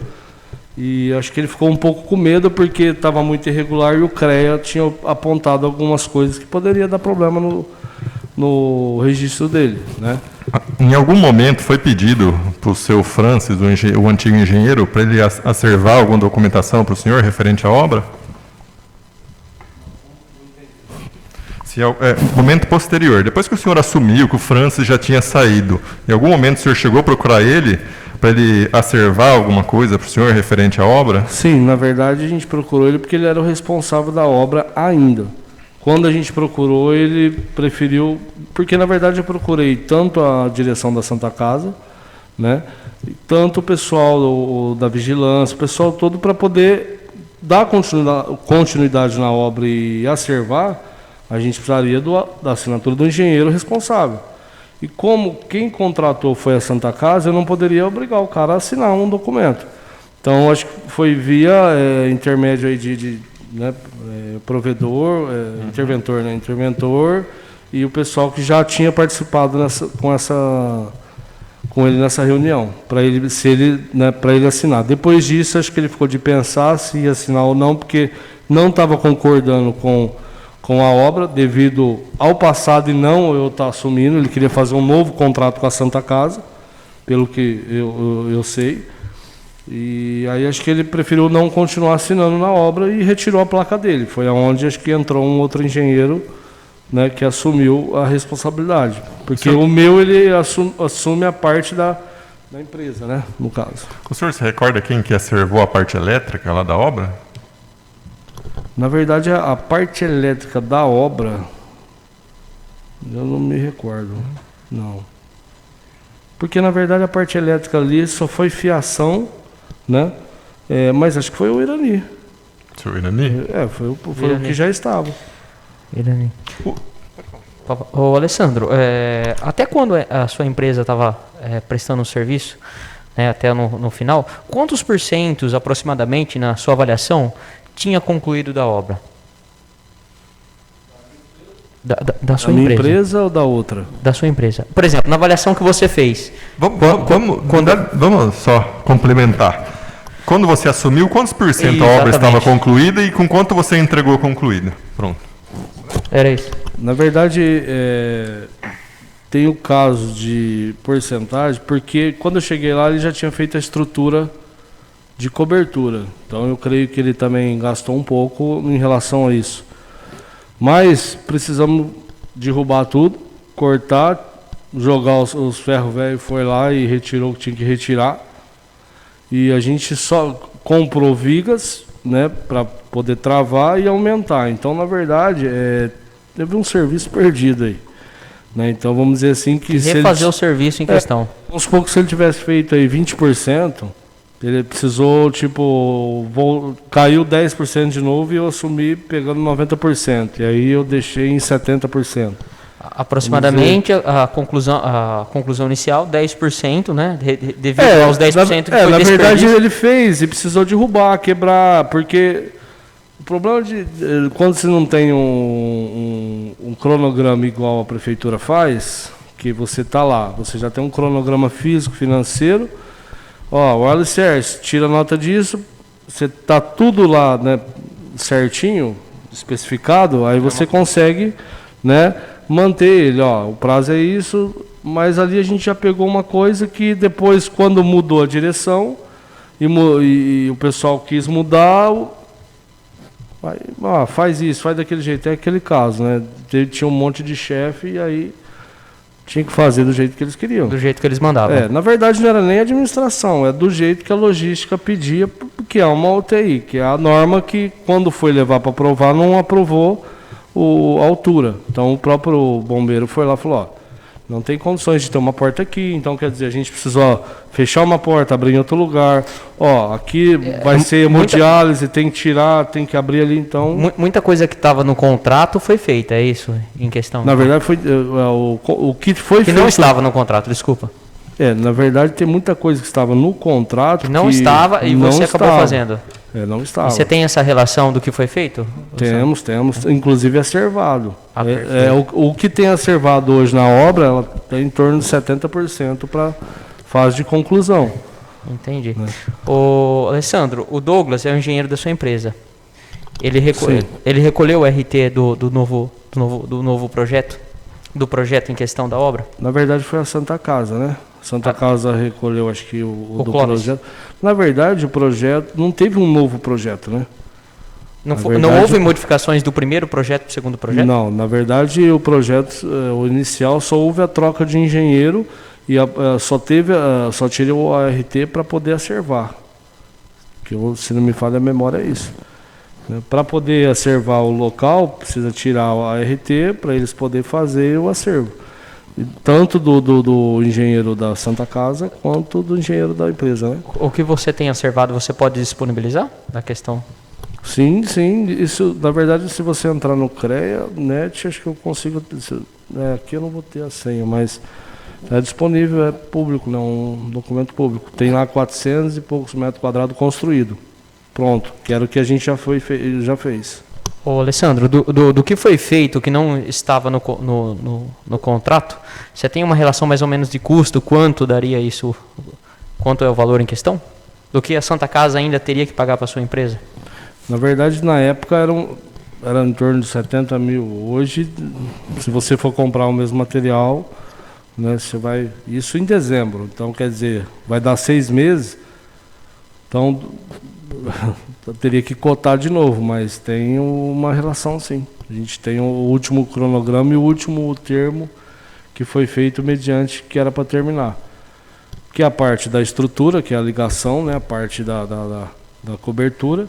E acho que ele ficou um pouco com medo porque estava muito irregular e o CREA tinha apontado algumas coisas que poderia dar problema no registro dele, né? Em algum momento foi pedido para o seu Francis, o antigo engenheiro, para ele acervar alguma documentação para o senhor referente à obra? Momento posterior, depois que o senhor assumiu que o Francis já tinha saído, em algum momento o senhor chegou a procurar ele para ele acervar alguma coisa para o senhor referente à obra? Sim, na verdade a gente procurou ele porque ele era o responsável da obra ainda. Quando a gente procurou, ele preferiu... Porque, na verdade, eu procurei tanto a direção da Santa Casa, né, tanto o pessoal da vigilância, o pessoal todo, para poder dar continuidade na obra e acervar, a gente precisaria da assinatura do engenheiro responsável. E como quem contratou foi a Santa Casa, eu não poderia obrigar o cara a assinar um documento. Então, acho que foi via intermédio aí provedor, interventor, né? Interventor e o pessoal que já tinha participado com ele nessa reunião, para ele assinar. Depois disso, acho que ele ficou de pensar se ia assinar ou não, porque não estava concordando com com a obra, devido ao passado e não eu estar assumindo. Ele queria fazer um novo contrato com a Santa Casa, pelo que eu sei. E aí acho que ele preferiu não continuar assinando na obra e retirou a placa dele. Foi aonde acho que entrou um outro engenheiro, né, que assumiu a responsabilidade. Porque o meu, ele assume a parte da empresa, né, no caso. O senhor se recorda quem que acervou a parte elétrica lá da obra? Na verdade, a parte elétrica da obra, eu não me recordo, não. Porque, na verdade, a parte elétrica ali só foi fiação, né? Mas acho que foi o Irani. O senhor Irani? Foi o que já estava. Irani. Ô, Alessandro, até quando a sua empresa estava prestando o serviço, né, até no final, quantos % aproximadamente, na sua avaliação, tinha concluído da obra? Da sua minha empresa. Empresa ou da outra? Da sua empresa. Por exemplo, na avaliação que você fez. Vamos só complementar. Quando você assumiu, quantos % a obra estava concluída e com quanto você entregou concluída? Pronto. Era isso. Na verdade, tem o caso de porcentagem, porque quando eu cheguei lá, ele já tinha feito a estrutura de cobertura. Então, eu creio que ele também gastou um pouco em relação a isso. Mas precisamos derrubar tudo, cortar, jogar os ferros velhos, foi lá e retirou o que tinha que retirar. E a gente só comprou vigas, né, para poder travar e aumentar. Então, na verdade, teve um serviço perdido aí, né? Então, vamos dizer assim que... Refazer o serviço em questão. Vamos supor que se ele tivesse feito aí 20%, ele precisou, caiu 10% de novo e eu assumi pegando 90%. E aí eu deixei em 70%. Aproximadamente a conclusão inicial, 10%, né? Devido aos 10% que foi na verdade ele fez e precisou derrubar, quebrar, porque o problema quando você não tem um cronograma igual a prefeitura faz, que você está lá, você já tem um cronograma físico, financeiro, o alicerce, tira a nota disso, você está tudo lá, né, certinho, especificado, aí você consegue, né, manter ele, o prazo é isso, mas ali a gente já pegou uma coisa que depois, quando mudou a direção e o pessoal quis mudar, faz isso, faz daquele jeito, é aquele caso, né? Tinha um monte de chefe e aí tinha que fazer do jeito que eles queriam. Do jeito que eles mandavam. Na verdade não era nem administração, é do jeito que a logística pedia, que é uma UTI, que é a norma que quando foi levar para aprovar não aprovou a altura. Então o próprio bombeiro foi lá e falou, não tem condições de ter uma porta aqui, então quer dizer, a gente precisou fechar uma porta, abrir em outro lugar, aqui vai ser hemodiálise, tem que tirar, tem que abrir ali, então... Muita coisa que estava no contrato foi feita, é isso em questão? Na verdade, foi o que foi feito... Que não estava no contrato, desculpa. Na verdade, tem muita coisa que estava no contrato que não estava e você acabou fazendo. Não estava. E você tem essa relação do que foi feito? Temos, inclusive acervado. O que tem acervado hoje na obra, ela tem em torno de 70% para fase de conclusão. Entendi. O Alessandro, o Douglas é o engenheiro da sua empresa. Ele recolheu o RT do novo projeto? Do projeto em questão da obra? Na verdade foi a Santa Casa, né? Santa Casa recolheu, acho que o do projeto. Na verdade, o projeto não teve um novo projeto, né? Não houve modificações do primeiro projeto para o segundo projeto? Não, na verdade o projeto, o inicial, só houve a troca de engenheiro e só tirei o ART para poder acervar. Que se não me falha a memória é isso. Para poder acervar o local, precisa tirar o ART para eles poderem fazer o acervo. Tanto do engenheiro da Santa Casa, quanto do engenheiro da empresa, né? O que você tem acervado, você pode disponibilizar da questão? Sim. Isso, na verdade, se você entrar no CREA, NET, acho que eu consigo... aqui eu não vou ter a senha, mas é disponível, é público, né? Um documento público. Tem lá 400 e poucos metros quadrados construído. Pronto, que era o que a gente já fez. Ô Alessandro, do que foi feito, que não estava no contrato, você tem uma relação mais ou menos de custo, quanto daria isso, quanto é o valor em questão? Do que a Santa Casa ainda teria que pagar para a sua empresa? Na verdade, na época, era em torno de 70 mil. Hoje, se você for comprar o mesmo material, né, você vai... Isso em dezembro. Então, quer dizer, vai dar 6 meses. Então, eu teria que cotar de novo, mas tem uma relação, sim. A gente tem o último cronograma e o último termo que foi feito mediante que era para terminar. Que é a parte da estrutura, que é a ligação, né, a parte da cobertura.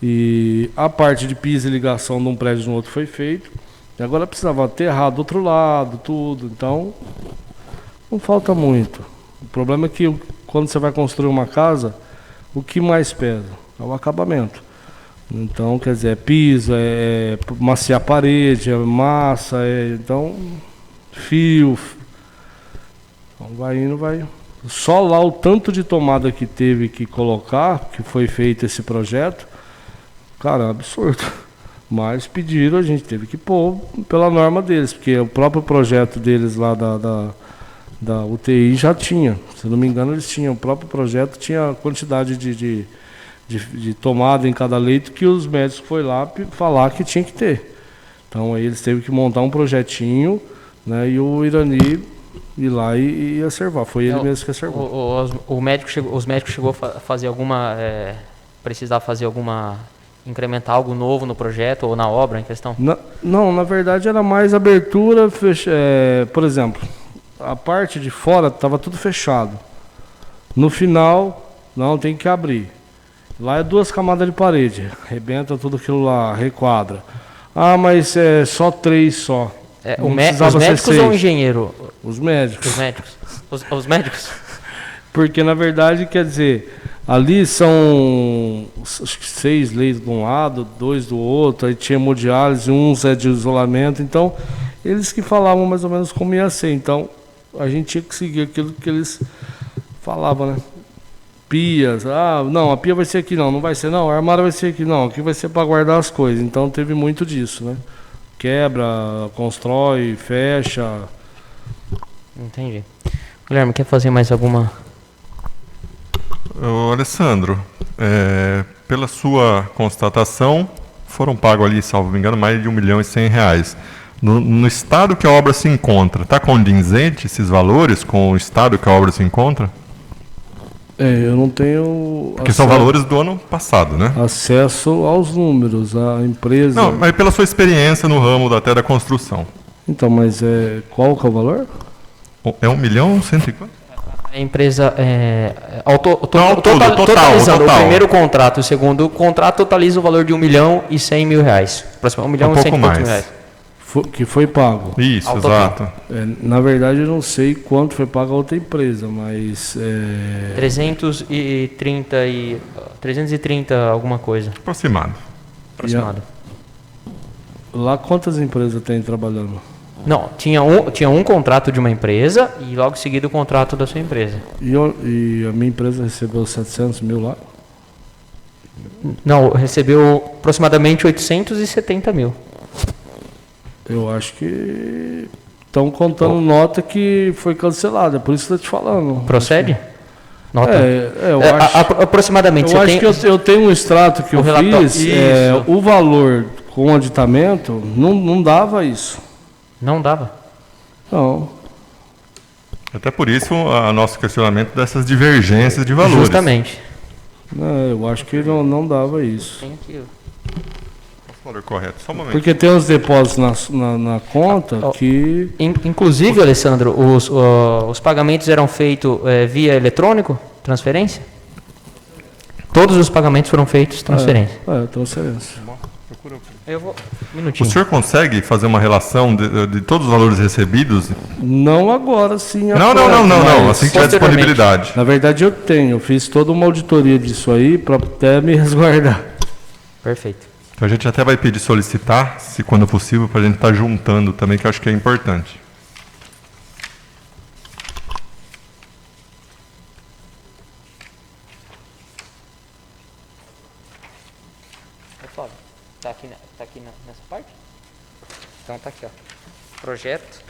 E a parte de piso e ligação de um prédio no outro foi feito. E agora precisava aterrar do outro lado, tudo. Então, não falta muito. O problema é que quando você vai construir uma casa, o que mais pesa? É o acabamento. Então, quer dizer, é piso, é maciar a parede, é massa, então, fio. Então vai indo, vai. Só lá o tanto de tomada que teve que colocar, que foi feito esse projeto, cara, é um absurdo. Mas pediram, a gente teve que pôr pela norma deles, porque o próprio projeto deles lá da UTI já tinha. Se não me engano, eles tinham. O próprio projeto tinha a quantidade de tomada em cada leito que os médicos foi lá falar que tinha que ter. Então aí eles teve que montar um projetinho, né, e o Irani ir lá e acervar. Foi ele mesmo que acervou. Os médicos chegou a fazer alguma... precisar fazer alguma... incrementar algo novo no projeto ou na obra em questão? Não, na verdade era mais abertura, por exemplo, a parte de fora estava tudo fechado. No final, não, tem que abrir. Lá é 2 camadas de parede, arrebenta tudo aquilo lá, requadra. Ah, mas é só 3 só. Os médicos ou o engenheiro? Os médicos. Os médicos. Os médicos? Porque, na verdade, quer dizer, ali são 6 leitos de um lado, 2 do outro, aí tinha hemodiálise, uns é de isolamento, então, eles que falavam mais ou menos como ia ser. Então, a gente tinha que seguir aquilo que eles falavam, né? Pias, não, a pia vai ser aqui, não vai ser, não, a armário vai ser aqui, não, aqui vai ser para guardar as coisas. Então, teve muito disso, né? Quebra, constrói, fecha. Entendi. Guilherme, quer fazer mais alguma... Ô, Alessandro, pela sua constatação, foram pagos ali, salvo me engano, mais de R$1.100.000. No estado que a obra se encontra, está condizente esses valores com o estado que a obra se encontra? Eu não tenho... Porque são valores do ano passado, né? Acesso aos números, a empresa... Não, mas pela sua experiência no ramo até da construção. Então, mas qual que é o valor? É 1.100.000 e quanto? A empresa, total, totalizando total. O primeiro contrato e o segundo contrato totaliza o valor de R$1.100.000. Aproximadamente R$1.100.000. Que foi pago. Isso, Ao exato. Na verdade, eu não sei quanto foi pago a outra empresa, mas... 330 alguma coisa. Aproximado. Aproximado. Lá quantas empresas tem trabalhando? Não, tinha um contrato de uma empresa e logo em seguida o contrato da sua empresa. E a minha empresa recebeu 700 mil lá? Não, recebeu aproximadamente 870 mil. Eu acho que estão contando nota que foi cancelada, por isso que eu estou te falando. Procede? Nota? Eu acho, aproximadamente. eu acho que eu tenho um extrato que eu fiz, o valor com aditamento não dava isso. Não dava? Não. Até por isso, o nosso questionamento dessas divergências de valores. Justamente. Eu acho que não dava isso. Tem aqui. Valor correto, só um momento. Porque tem os depósitos na conta que... Inclusive, Alessandro, os pagamentos eram feitos via eletrônico, transferência? Todos os pagamentos foram feitos transferência. Transferência. Eu vou... Um minutinho. O senhor consegue fazer uma relação de todos os valores recebidos? Não agora, sim. Não. Assim que tiver disponibilidade. Na verdade, eu fiz toda uma auditoria disso aí para até me resguardar. Perfeito. Então a gente até vai pedir solicitar, se quando possível, para a gente estar juntando também, que eu acho que é importante. Flávio, tá aqui nessa parte? Então tá aqui, ó. Projeto.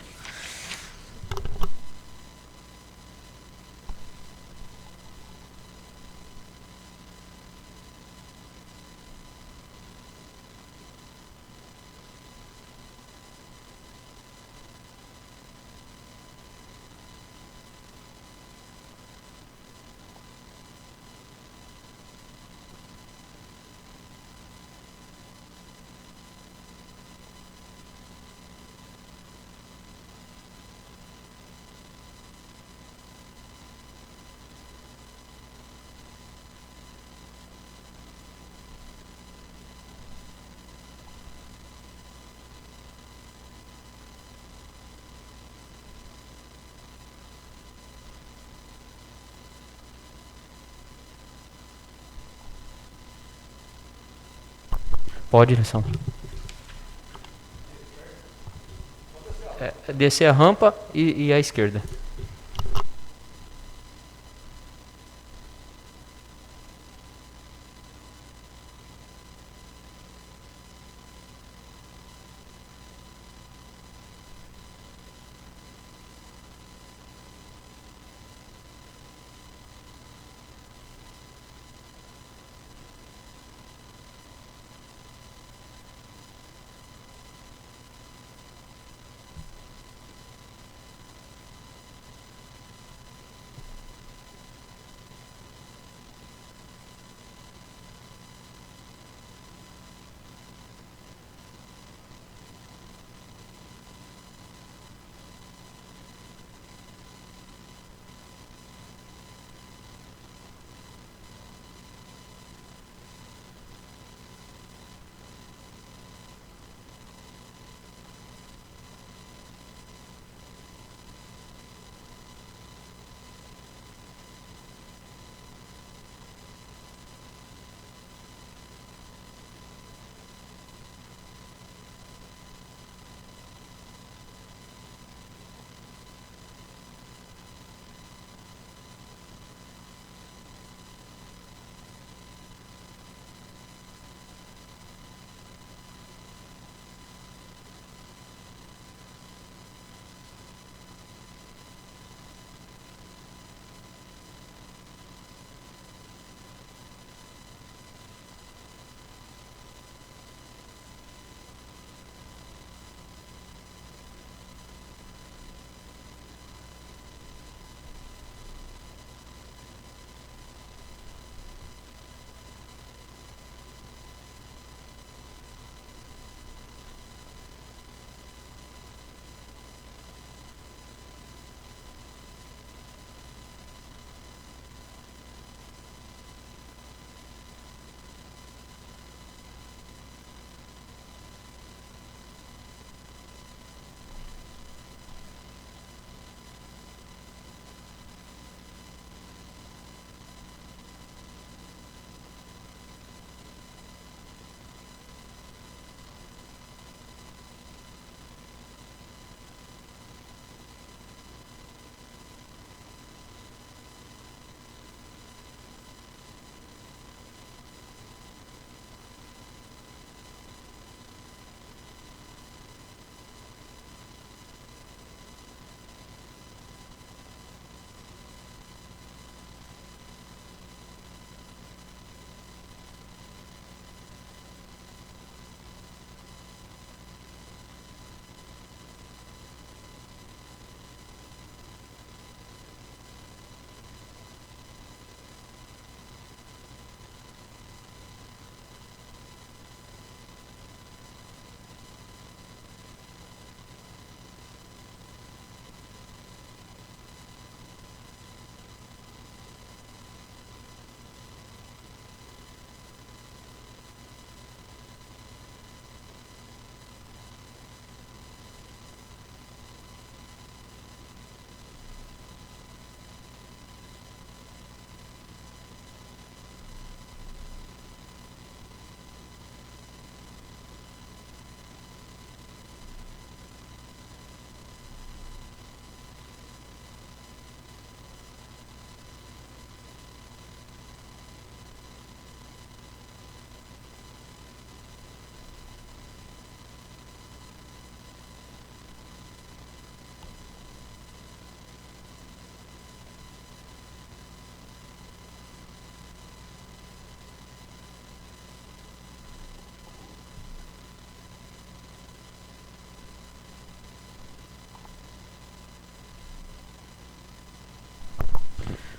Pode, Alessandro. Descer a rampa e à esquerda.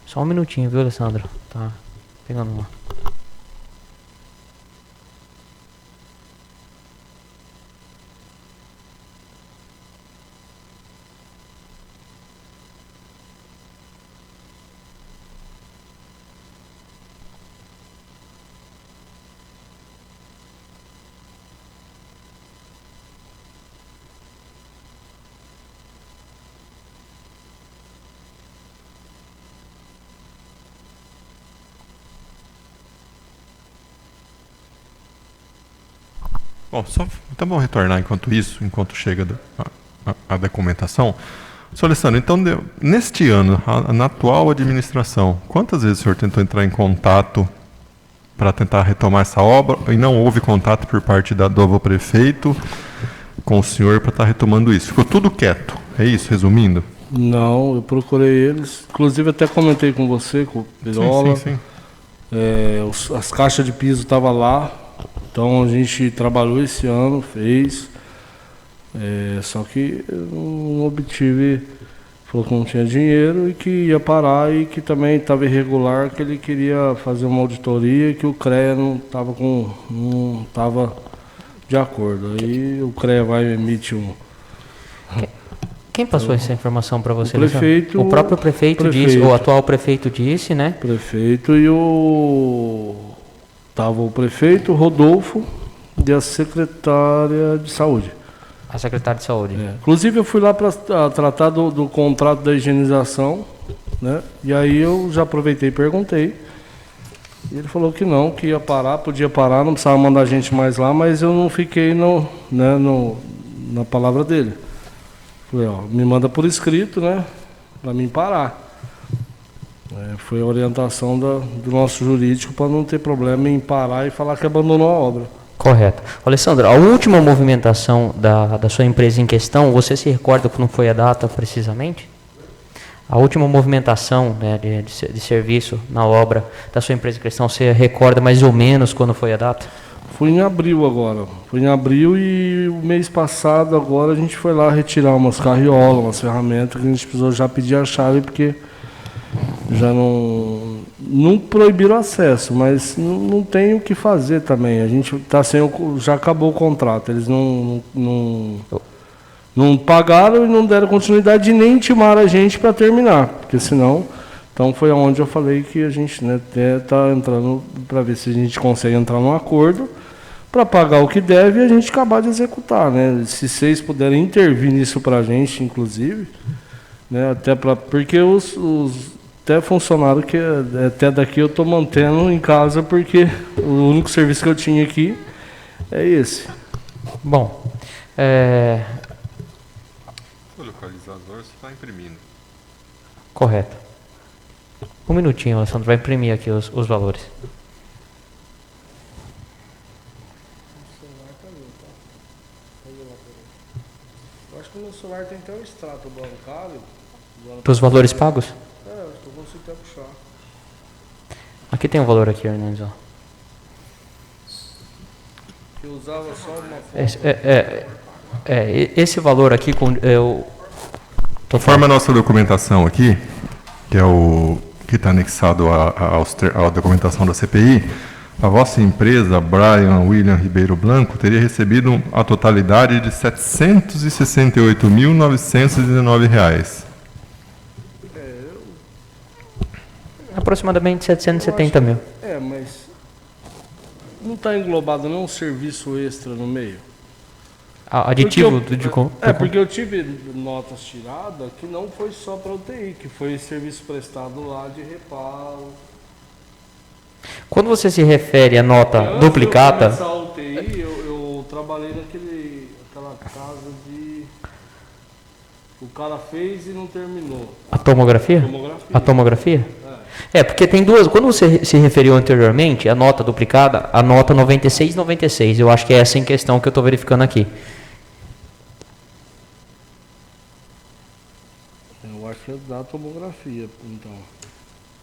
Só um minutinho, viu, Alessandro? Tá pegando uma. Bom, então vamos retornar enquanto isso, enquanto chega a documentação. Sr. Alessandro, então, neste ano, na atual administração, quantas vezes o senhor tentou entrar em contato para tentar retomar essa obra e não houve contato por parte do novo prefeito com o senhor para estar retomando isso? Ficou tudo quieto, é isso, resumindo? Não, eu procurei eles. Inclusive até comentei com você, com o Pirola. Sim. As caixas de piso estavam lá. Então a gente trabalhou esse ano, fez. Só que eu não obtive. Falou que não tinha dinheiro e que ia parar e que também estava irregular, que ele queria fazer uma auditoria e que o CREA não estava de acordo. Aí o CREA vai emitir um. Quem passou essa informação para você? O prefeito. O próprio prefeito disse, o atual prefeito disse, né? Prefeito Tava o prefeito, o Rodolfo e a secretária de saúde. A secretária de saúde. Inclusive eu fui lá para tratar do contrato da higienização, né? E aí eu já aproveitei e perguntei. E ele falou que não, que ia parar, podia parar, não precisava mandar gente mais lá, mas eu não fiquei na palavra dele. Falei, me manda por escrito, né? Para mim parar. Foi a orientação do nosso jurídico para não ter problema em parar e falar que abandonou a obra. Correto. Alessandro, a última movimentação da sua empresa em questão, você se recorda como foi a data precisamente? A última movimentação, né, de serviço na obra da sua empresa em questão, você recorda mais ou menos quando foi a data? Foi em abril agora. Foi em abril e o mês passado agora a gente foi lá retirar umas carriolas, umas ferramentas que a gente precisou já pedir a chave porque já não proibiram acesso, mas não tem o que fazer também. A gente tá já acabou o contrato. Eles não pagaram e não deram continuidade e nem intimaram a gente para terminar, porque senão. Então foi onde eu falei que a gente até está entrando para ver se a gente consegue entrar num acordo para pagar o que deve e a gente acabar de executar, né? Se vocês puderem intervir nisso para a gente, inclusive, né? Porque até funcionário que até daqui eu estou mantendo em casa porque o único serviço que eu tinha aqui é esse. Bom, O localizador você está imprimindo. correto. Um minutinho, Alessandro, vai imprimir aqui os valores. Eu acho que o meu celular tem até o extrato bancário. Para os valores pagos? Acho que eu consigo até puxar. Aqui tem um valor aqui, Hernandes. Eu usava só uma Esse valor aqui, Conforme a nossa documentação aqui, que é o que está anexado à documentação da CPI, a vossa empresa, Brian William Ribeiro Blanco, teria recebido a totalidade de R$ 768.919. aproximadamente 770 mil. Mas não está englobado não um serviço extra no meio? Aditivo porque eu tive notas tiradas que não foi só para UTI, que foi serviço prestado lá de reparo. Quando você se refere à nota duplicata... Antes de eu começar a UTI, eu trabalhei naquela casa de... O cara fez e não terminou. A tomografia? A tomografia? Porque tem duas. Quando você se referiu anteriormente, a nota duplicada, a nota 9696. Eu acho que é essa em questão que eu estou verificando aqui. Eu acho que é da tomografia, então.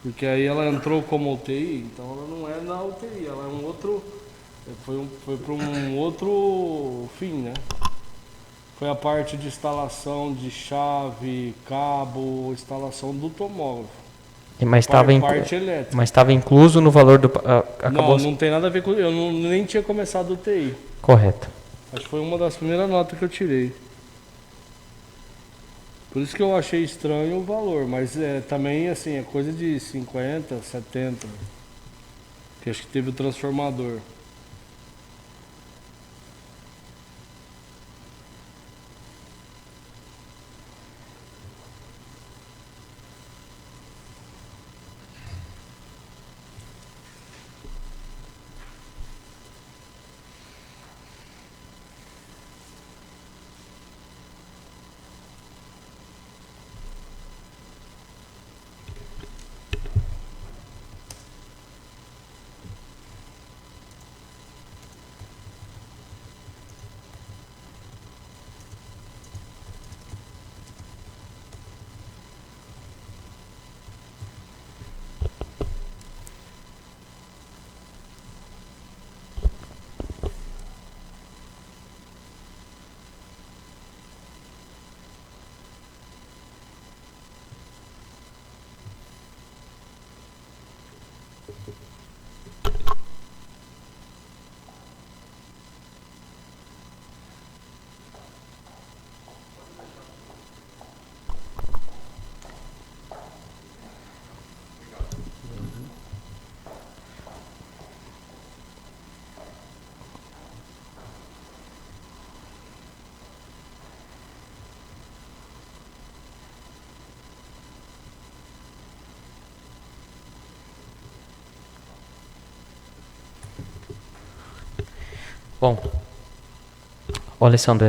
Porque aí ela entrou como UTI, então ela não é na UTI, ela é um outro. Foi para um outro fim, né? Foi a parte de instalação de chave, cabo, instalação do tomógrafo. Mas estava incluso no valor do... Não tem nada a ver com... Eu nem tinha começado o TI. Correto. Acho que foi uma das primeiras notas que eu tirei. Por isso que eu achei estranho o valor. Mas também, assim, é coisa de 50, 70. Que acho que teve o transformador. Bom, ô Alessandro,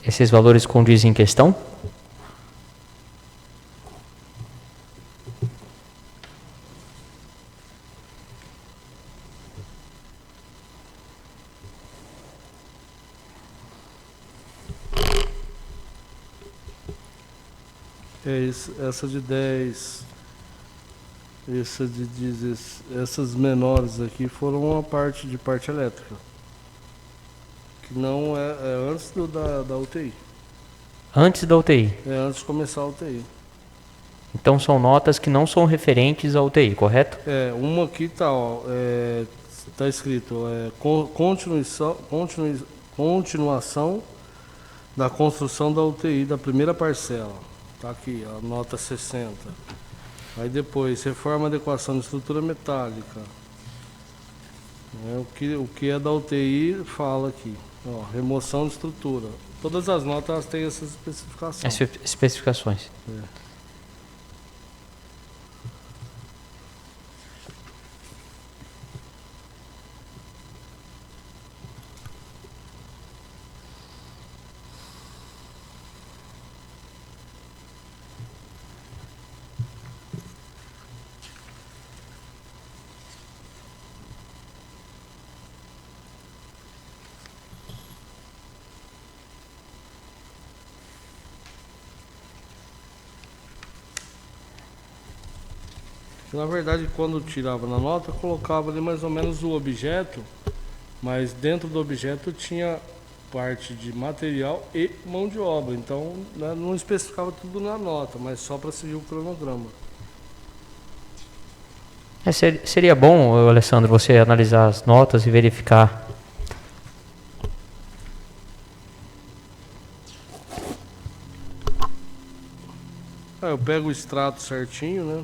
esses valores condizem em questão? Essa de 10, essas menores aqui foram uma parte de parte elétrica. Que não é antes da UTI. Antes da UTI. É antes de começar a UTI. Então são notas que não são referentes à UTI, correto? Uma aqui tá escrito continuação da construção da UTI da primeira parcela. Tá aqui, a nota 60. Aí depois, reforma e adequação de estrutura metálica. O que é da UTI fala aqui. Ó, remoção de estrutura. Todas as notas elas têm essas especificações. Essas especificações. Na verdade, quando tirava na nota, colocava ali mais ou menos o objeto, mas dentro do objeto tinha parte de material e mão de obra. Então, né, não especificava tudo na nota, mas só para seguir o cronograma. Seria bom, Alessandro, você analisar as notas e verificar. Eu pego o extrato certinho, né?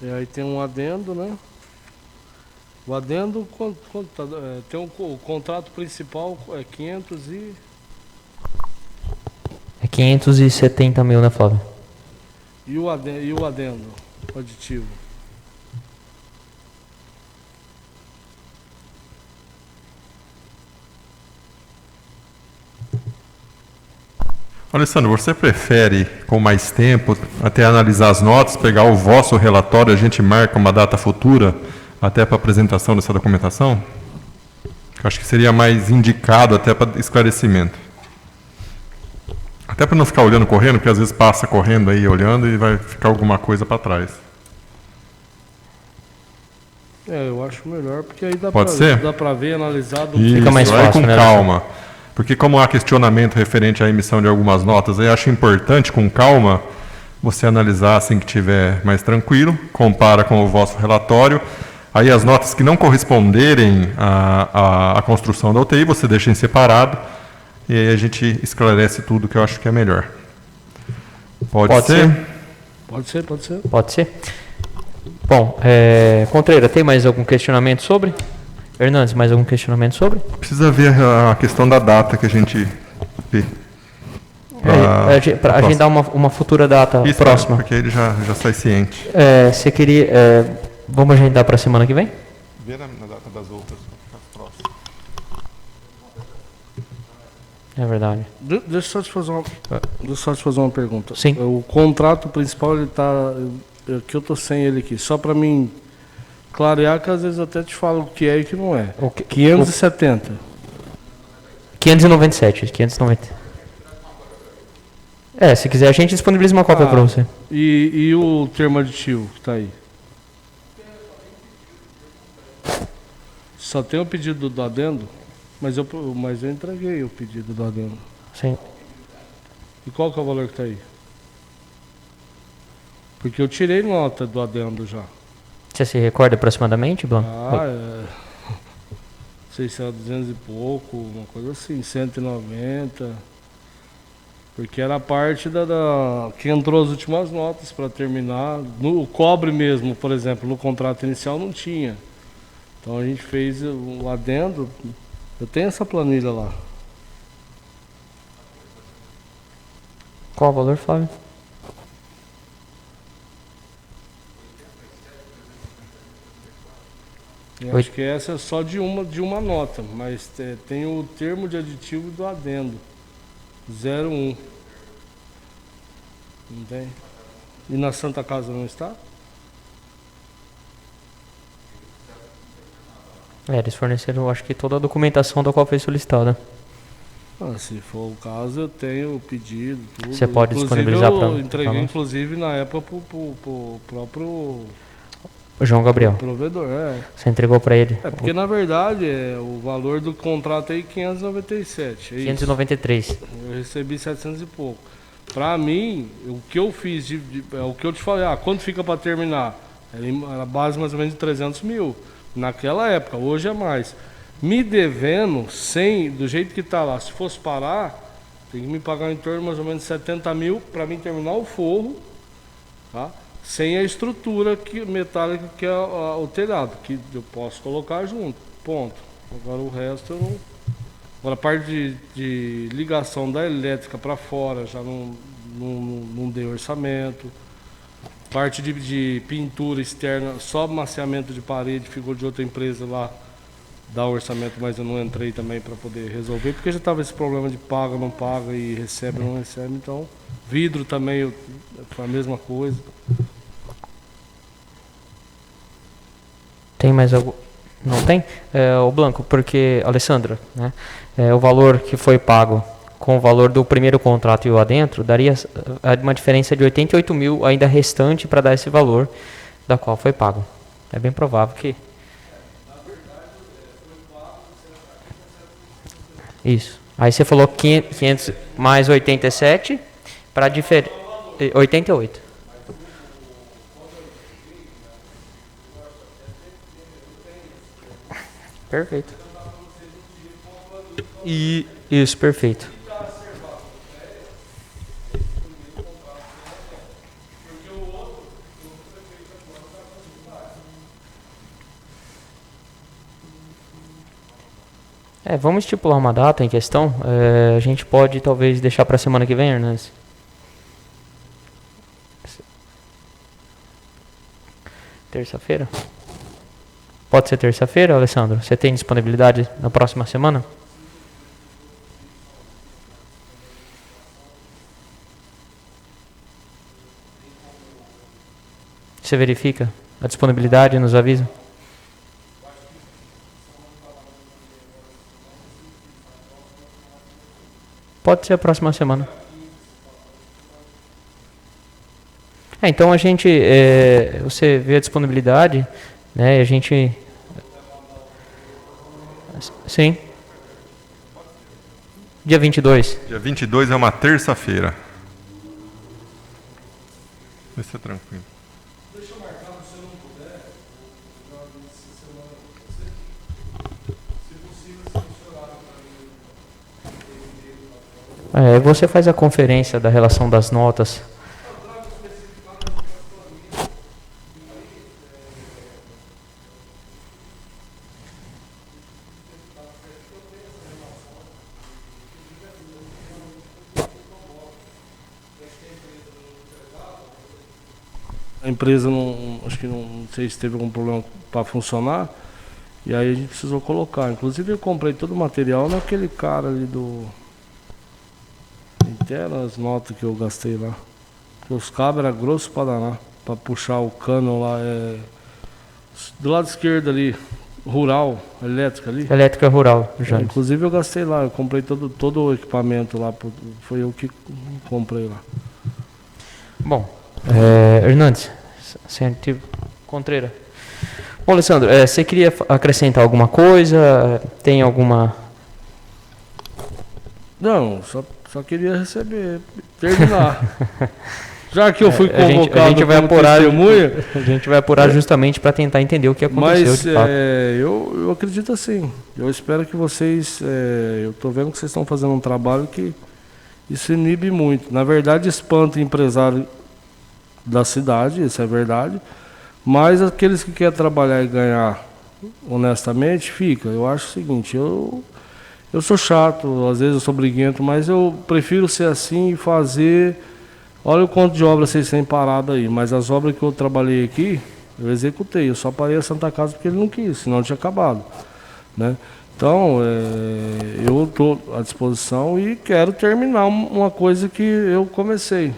E aí tem um adendo, né? O adendo, tem o contrato principal é 500 e... É 570 mil, né, Flávio? E o adendo aditivo? Alessandro, você prefere, com mais tempo, até analisar as notas, pegar o vosso relatório, a gente marca uma data futura, até para apresentação dessa documentação? Eu acho que seria mais indicado até para esclarecimento. Até para não ficar olhando correndo, porque às vezes passa correndo aí, olhando, e vai ficar alguma coisa para trás. Eu acho melhor, porque aí dá para ver, analisar... Fica mais vai fácil, com né, calma. Porque como há questionamento referente à emissão de algumas notas, eu acho importante, com calma, você analisar assim que estiver mais tranquilo, compara com o vosso relatório. Aí as notas que não corresponderem à construção da UTI, você deixa em separado, e aí a gente esclarece tudo, que eu acho que é melhor. Pode ser? Pode ser, pode ser. Pode ser. Bom, Contreira, tem mais algum questionamento sobre? Hernandes, mais algum questionamento sobre? Precisa ver a questão da data que a gente vê. Para agendar uma futura data Isso, próxima. Porque ele já sai ciente. Você queria... vamos agendar para a semana que vem? Vê na data das outras, próximas. É verdade. Deixa eu só te fazer uma pergunta. Sim. O contrato principal, ele tá... que eu tô sem ele aqui, só para mim clarear, que às vezes eu até te falo o que é e o que não é. 570. 597, 590. Se quiser a gente disponibiliza uma cópia para você. E o termo aditivo que tá aí? Só tem o pedido do adendo? Mas eu entreguei o pedido do adendo. Sim. E qual que é o valor que tá aí? Porque eu tirei nota do adendo já. Você se recorda aproximadamente, Blanco? Não sei se era 200 e pouco, uma coisa assim, 190. Porque era a parte que entrou as últimas notas para terminar. No cobre mesmo, por exemplo, no contrato inicial não tinha. Então a gente fez o adendo Eu tenho essa planilha lá. Qual o valor, Flávio? Eu acho que essa é só de uma nota, mas tem o termo de aditivo do adendo. 01. Não tem? E na Santa Casa não está? Eles forneceram, acho que toda a documentação da qual foi solicitada. Se for o caso, eu tenho o pedido, tudo. Você pode Inclusive, disponibilizar para eu entreguei, nós? inclusive, na época, pro próprio O João Gabriel. provedor. Você entregou para ele? Porque, na verdade, o valor do contrato é 597. É isso. 593. Eu recebi 700 e pouco. Para mim, o que eu fiz, é o que eu te falei, quanto fica para terminar? Era base mais ou menos de 300 mil. Naquela época, hoje é mais. Me devendo, do jeito que está lá, se fosse parar, tem que me pagar em torno de mais ou menos 70 mil para mim terminar o forro, tá? Sem a estrutura metálica que é o telhado, que eu posso colocar junto, ponto. Agora o resto eu não... Agora a parte de ligação da elétrica para fora já não deu orçamento. Parte de pintura externa, só maciamento de parede, ficou de outra empresa lá, dá orçamento, mas eu não entrei também para poder resolver, porque já estava esse problema de paga, não paga e recebe, não recebe. Então, vidro também foi a mesma coisa. Tem mais algum? Não tem? O Blanco, porque, Alessandra, né, o valor que foi pago com o valor do primeiro contrato e o adentro, daria uma diferença de 88 mil ainda restante para dar esse valor da qual foi pago. É bem provável que... Isso. Aí você falou 500 mais 87 para 88. Perfeito. E isso, perfeito. Vamos estipular uma data em questão. A gente pode talvez deixar para a semana que vem, Hernandes? Terça-feira? Pode ser terça-feira, Alessandro? Você tem disponibilidade na próxima semana? Você verifica a disponibilidade e nos avisa? Pode ser a próxima semana. Então a gente, você vê a disponibilidade, né? A gente, sim. Dia 22. Dia 22 é uma terça-feira. Vai ser tranquilo. Deixa eu marcar, se eu não puder, se possível, esse horário para mim. Você faz a conferência da relação das notas. A empresa acho que não sei se teve algum problema para funcionar, e aí a gente precisou colocar. Inclusive eu comprei todo o material naquele cara ali do... Até as notas que eu gastei lá. Porque os cabos eram grossos para danar, para puxar o cano lá. Do lado esquerdo ali, rural, elétrica ali. Elétrica rural, Jânio. Inclusive eu gastei lá, eu comprei todo o equipamento lá, foi eu que comprei lá. Bom, Hernandes, Contreira. Bom, Alessandro, você queria acrescentar alguma coisa? Tem alguma... Não, só queria terminar. Já que eu fui convocado a gente vai apurar, testemunha... A gente vai apurar justamente para tentar entender o que aconteceu, Mas de fato. eu acredito assim. Eu espero que vocês... eu estou vendo que vocês estão fazendo um trabalho que isso inibe muito. Na verdade, espanta o empresário da cidade, isso é verdade. Mas aqueles que querem trabalhar e ganhar honestamente, fica. Eu acho o seguinte, Eu sou chato, às vezes eu sou briguento, mas eu prefiro ser assim e fazer. Olha o quanto de obras vocês têm parado aí, mas as obras que eu trabalhei aqui, eu executei. Eu só parei a Santa Casa porque ele não quis, senão eu tinha acabado, né? Então, eu estou à disposição e quero terminar uma coisa que eu comecei.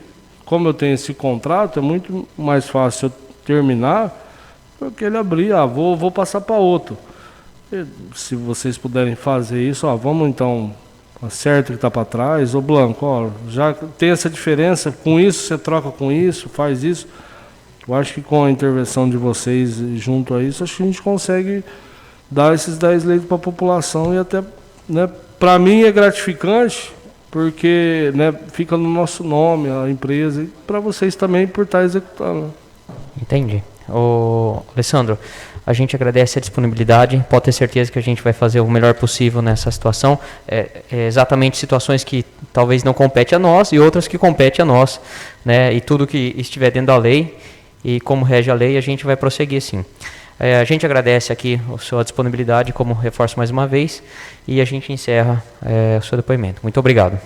Como eu tenho esse contrato, é muito mais fácil eu terminar do que ele abrir. Vou passar para outro. E, se vocês puderem fazer isso, vamos então, acerta o que está para trás. Ô Blanco, já tem essa diferença, com isso você troca com isso, faz isso. Eu acho que com a intervenção de vocês junto a isso, acho que a gente consegue dar esses 10 leitos para a população e até, né, para mim é gratificante, porque, né, fica no nosso nome, a empresa, e para vocês também por estar executando. Entendi. Alessandro, a gente agradece a disponibilidade, pode ter certeza que a gente vai fazer o melhor possível nessa situação. É exatamente situações que talvez não competem a nós e outras que competem a nós, né, e tudo que estiver dentro da lei e como rege a lei, a gente vai prosseguir sim. A gente agradece aqui a sua disponibilidade, como reforço mais uma vez, e a gente encerra o seu depoimento. Muito obrigado.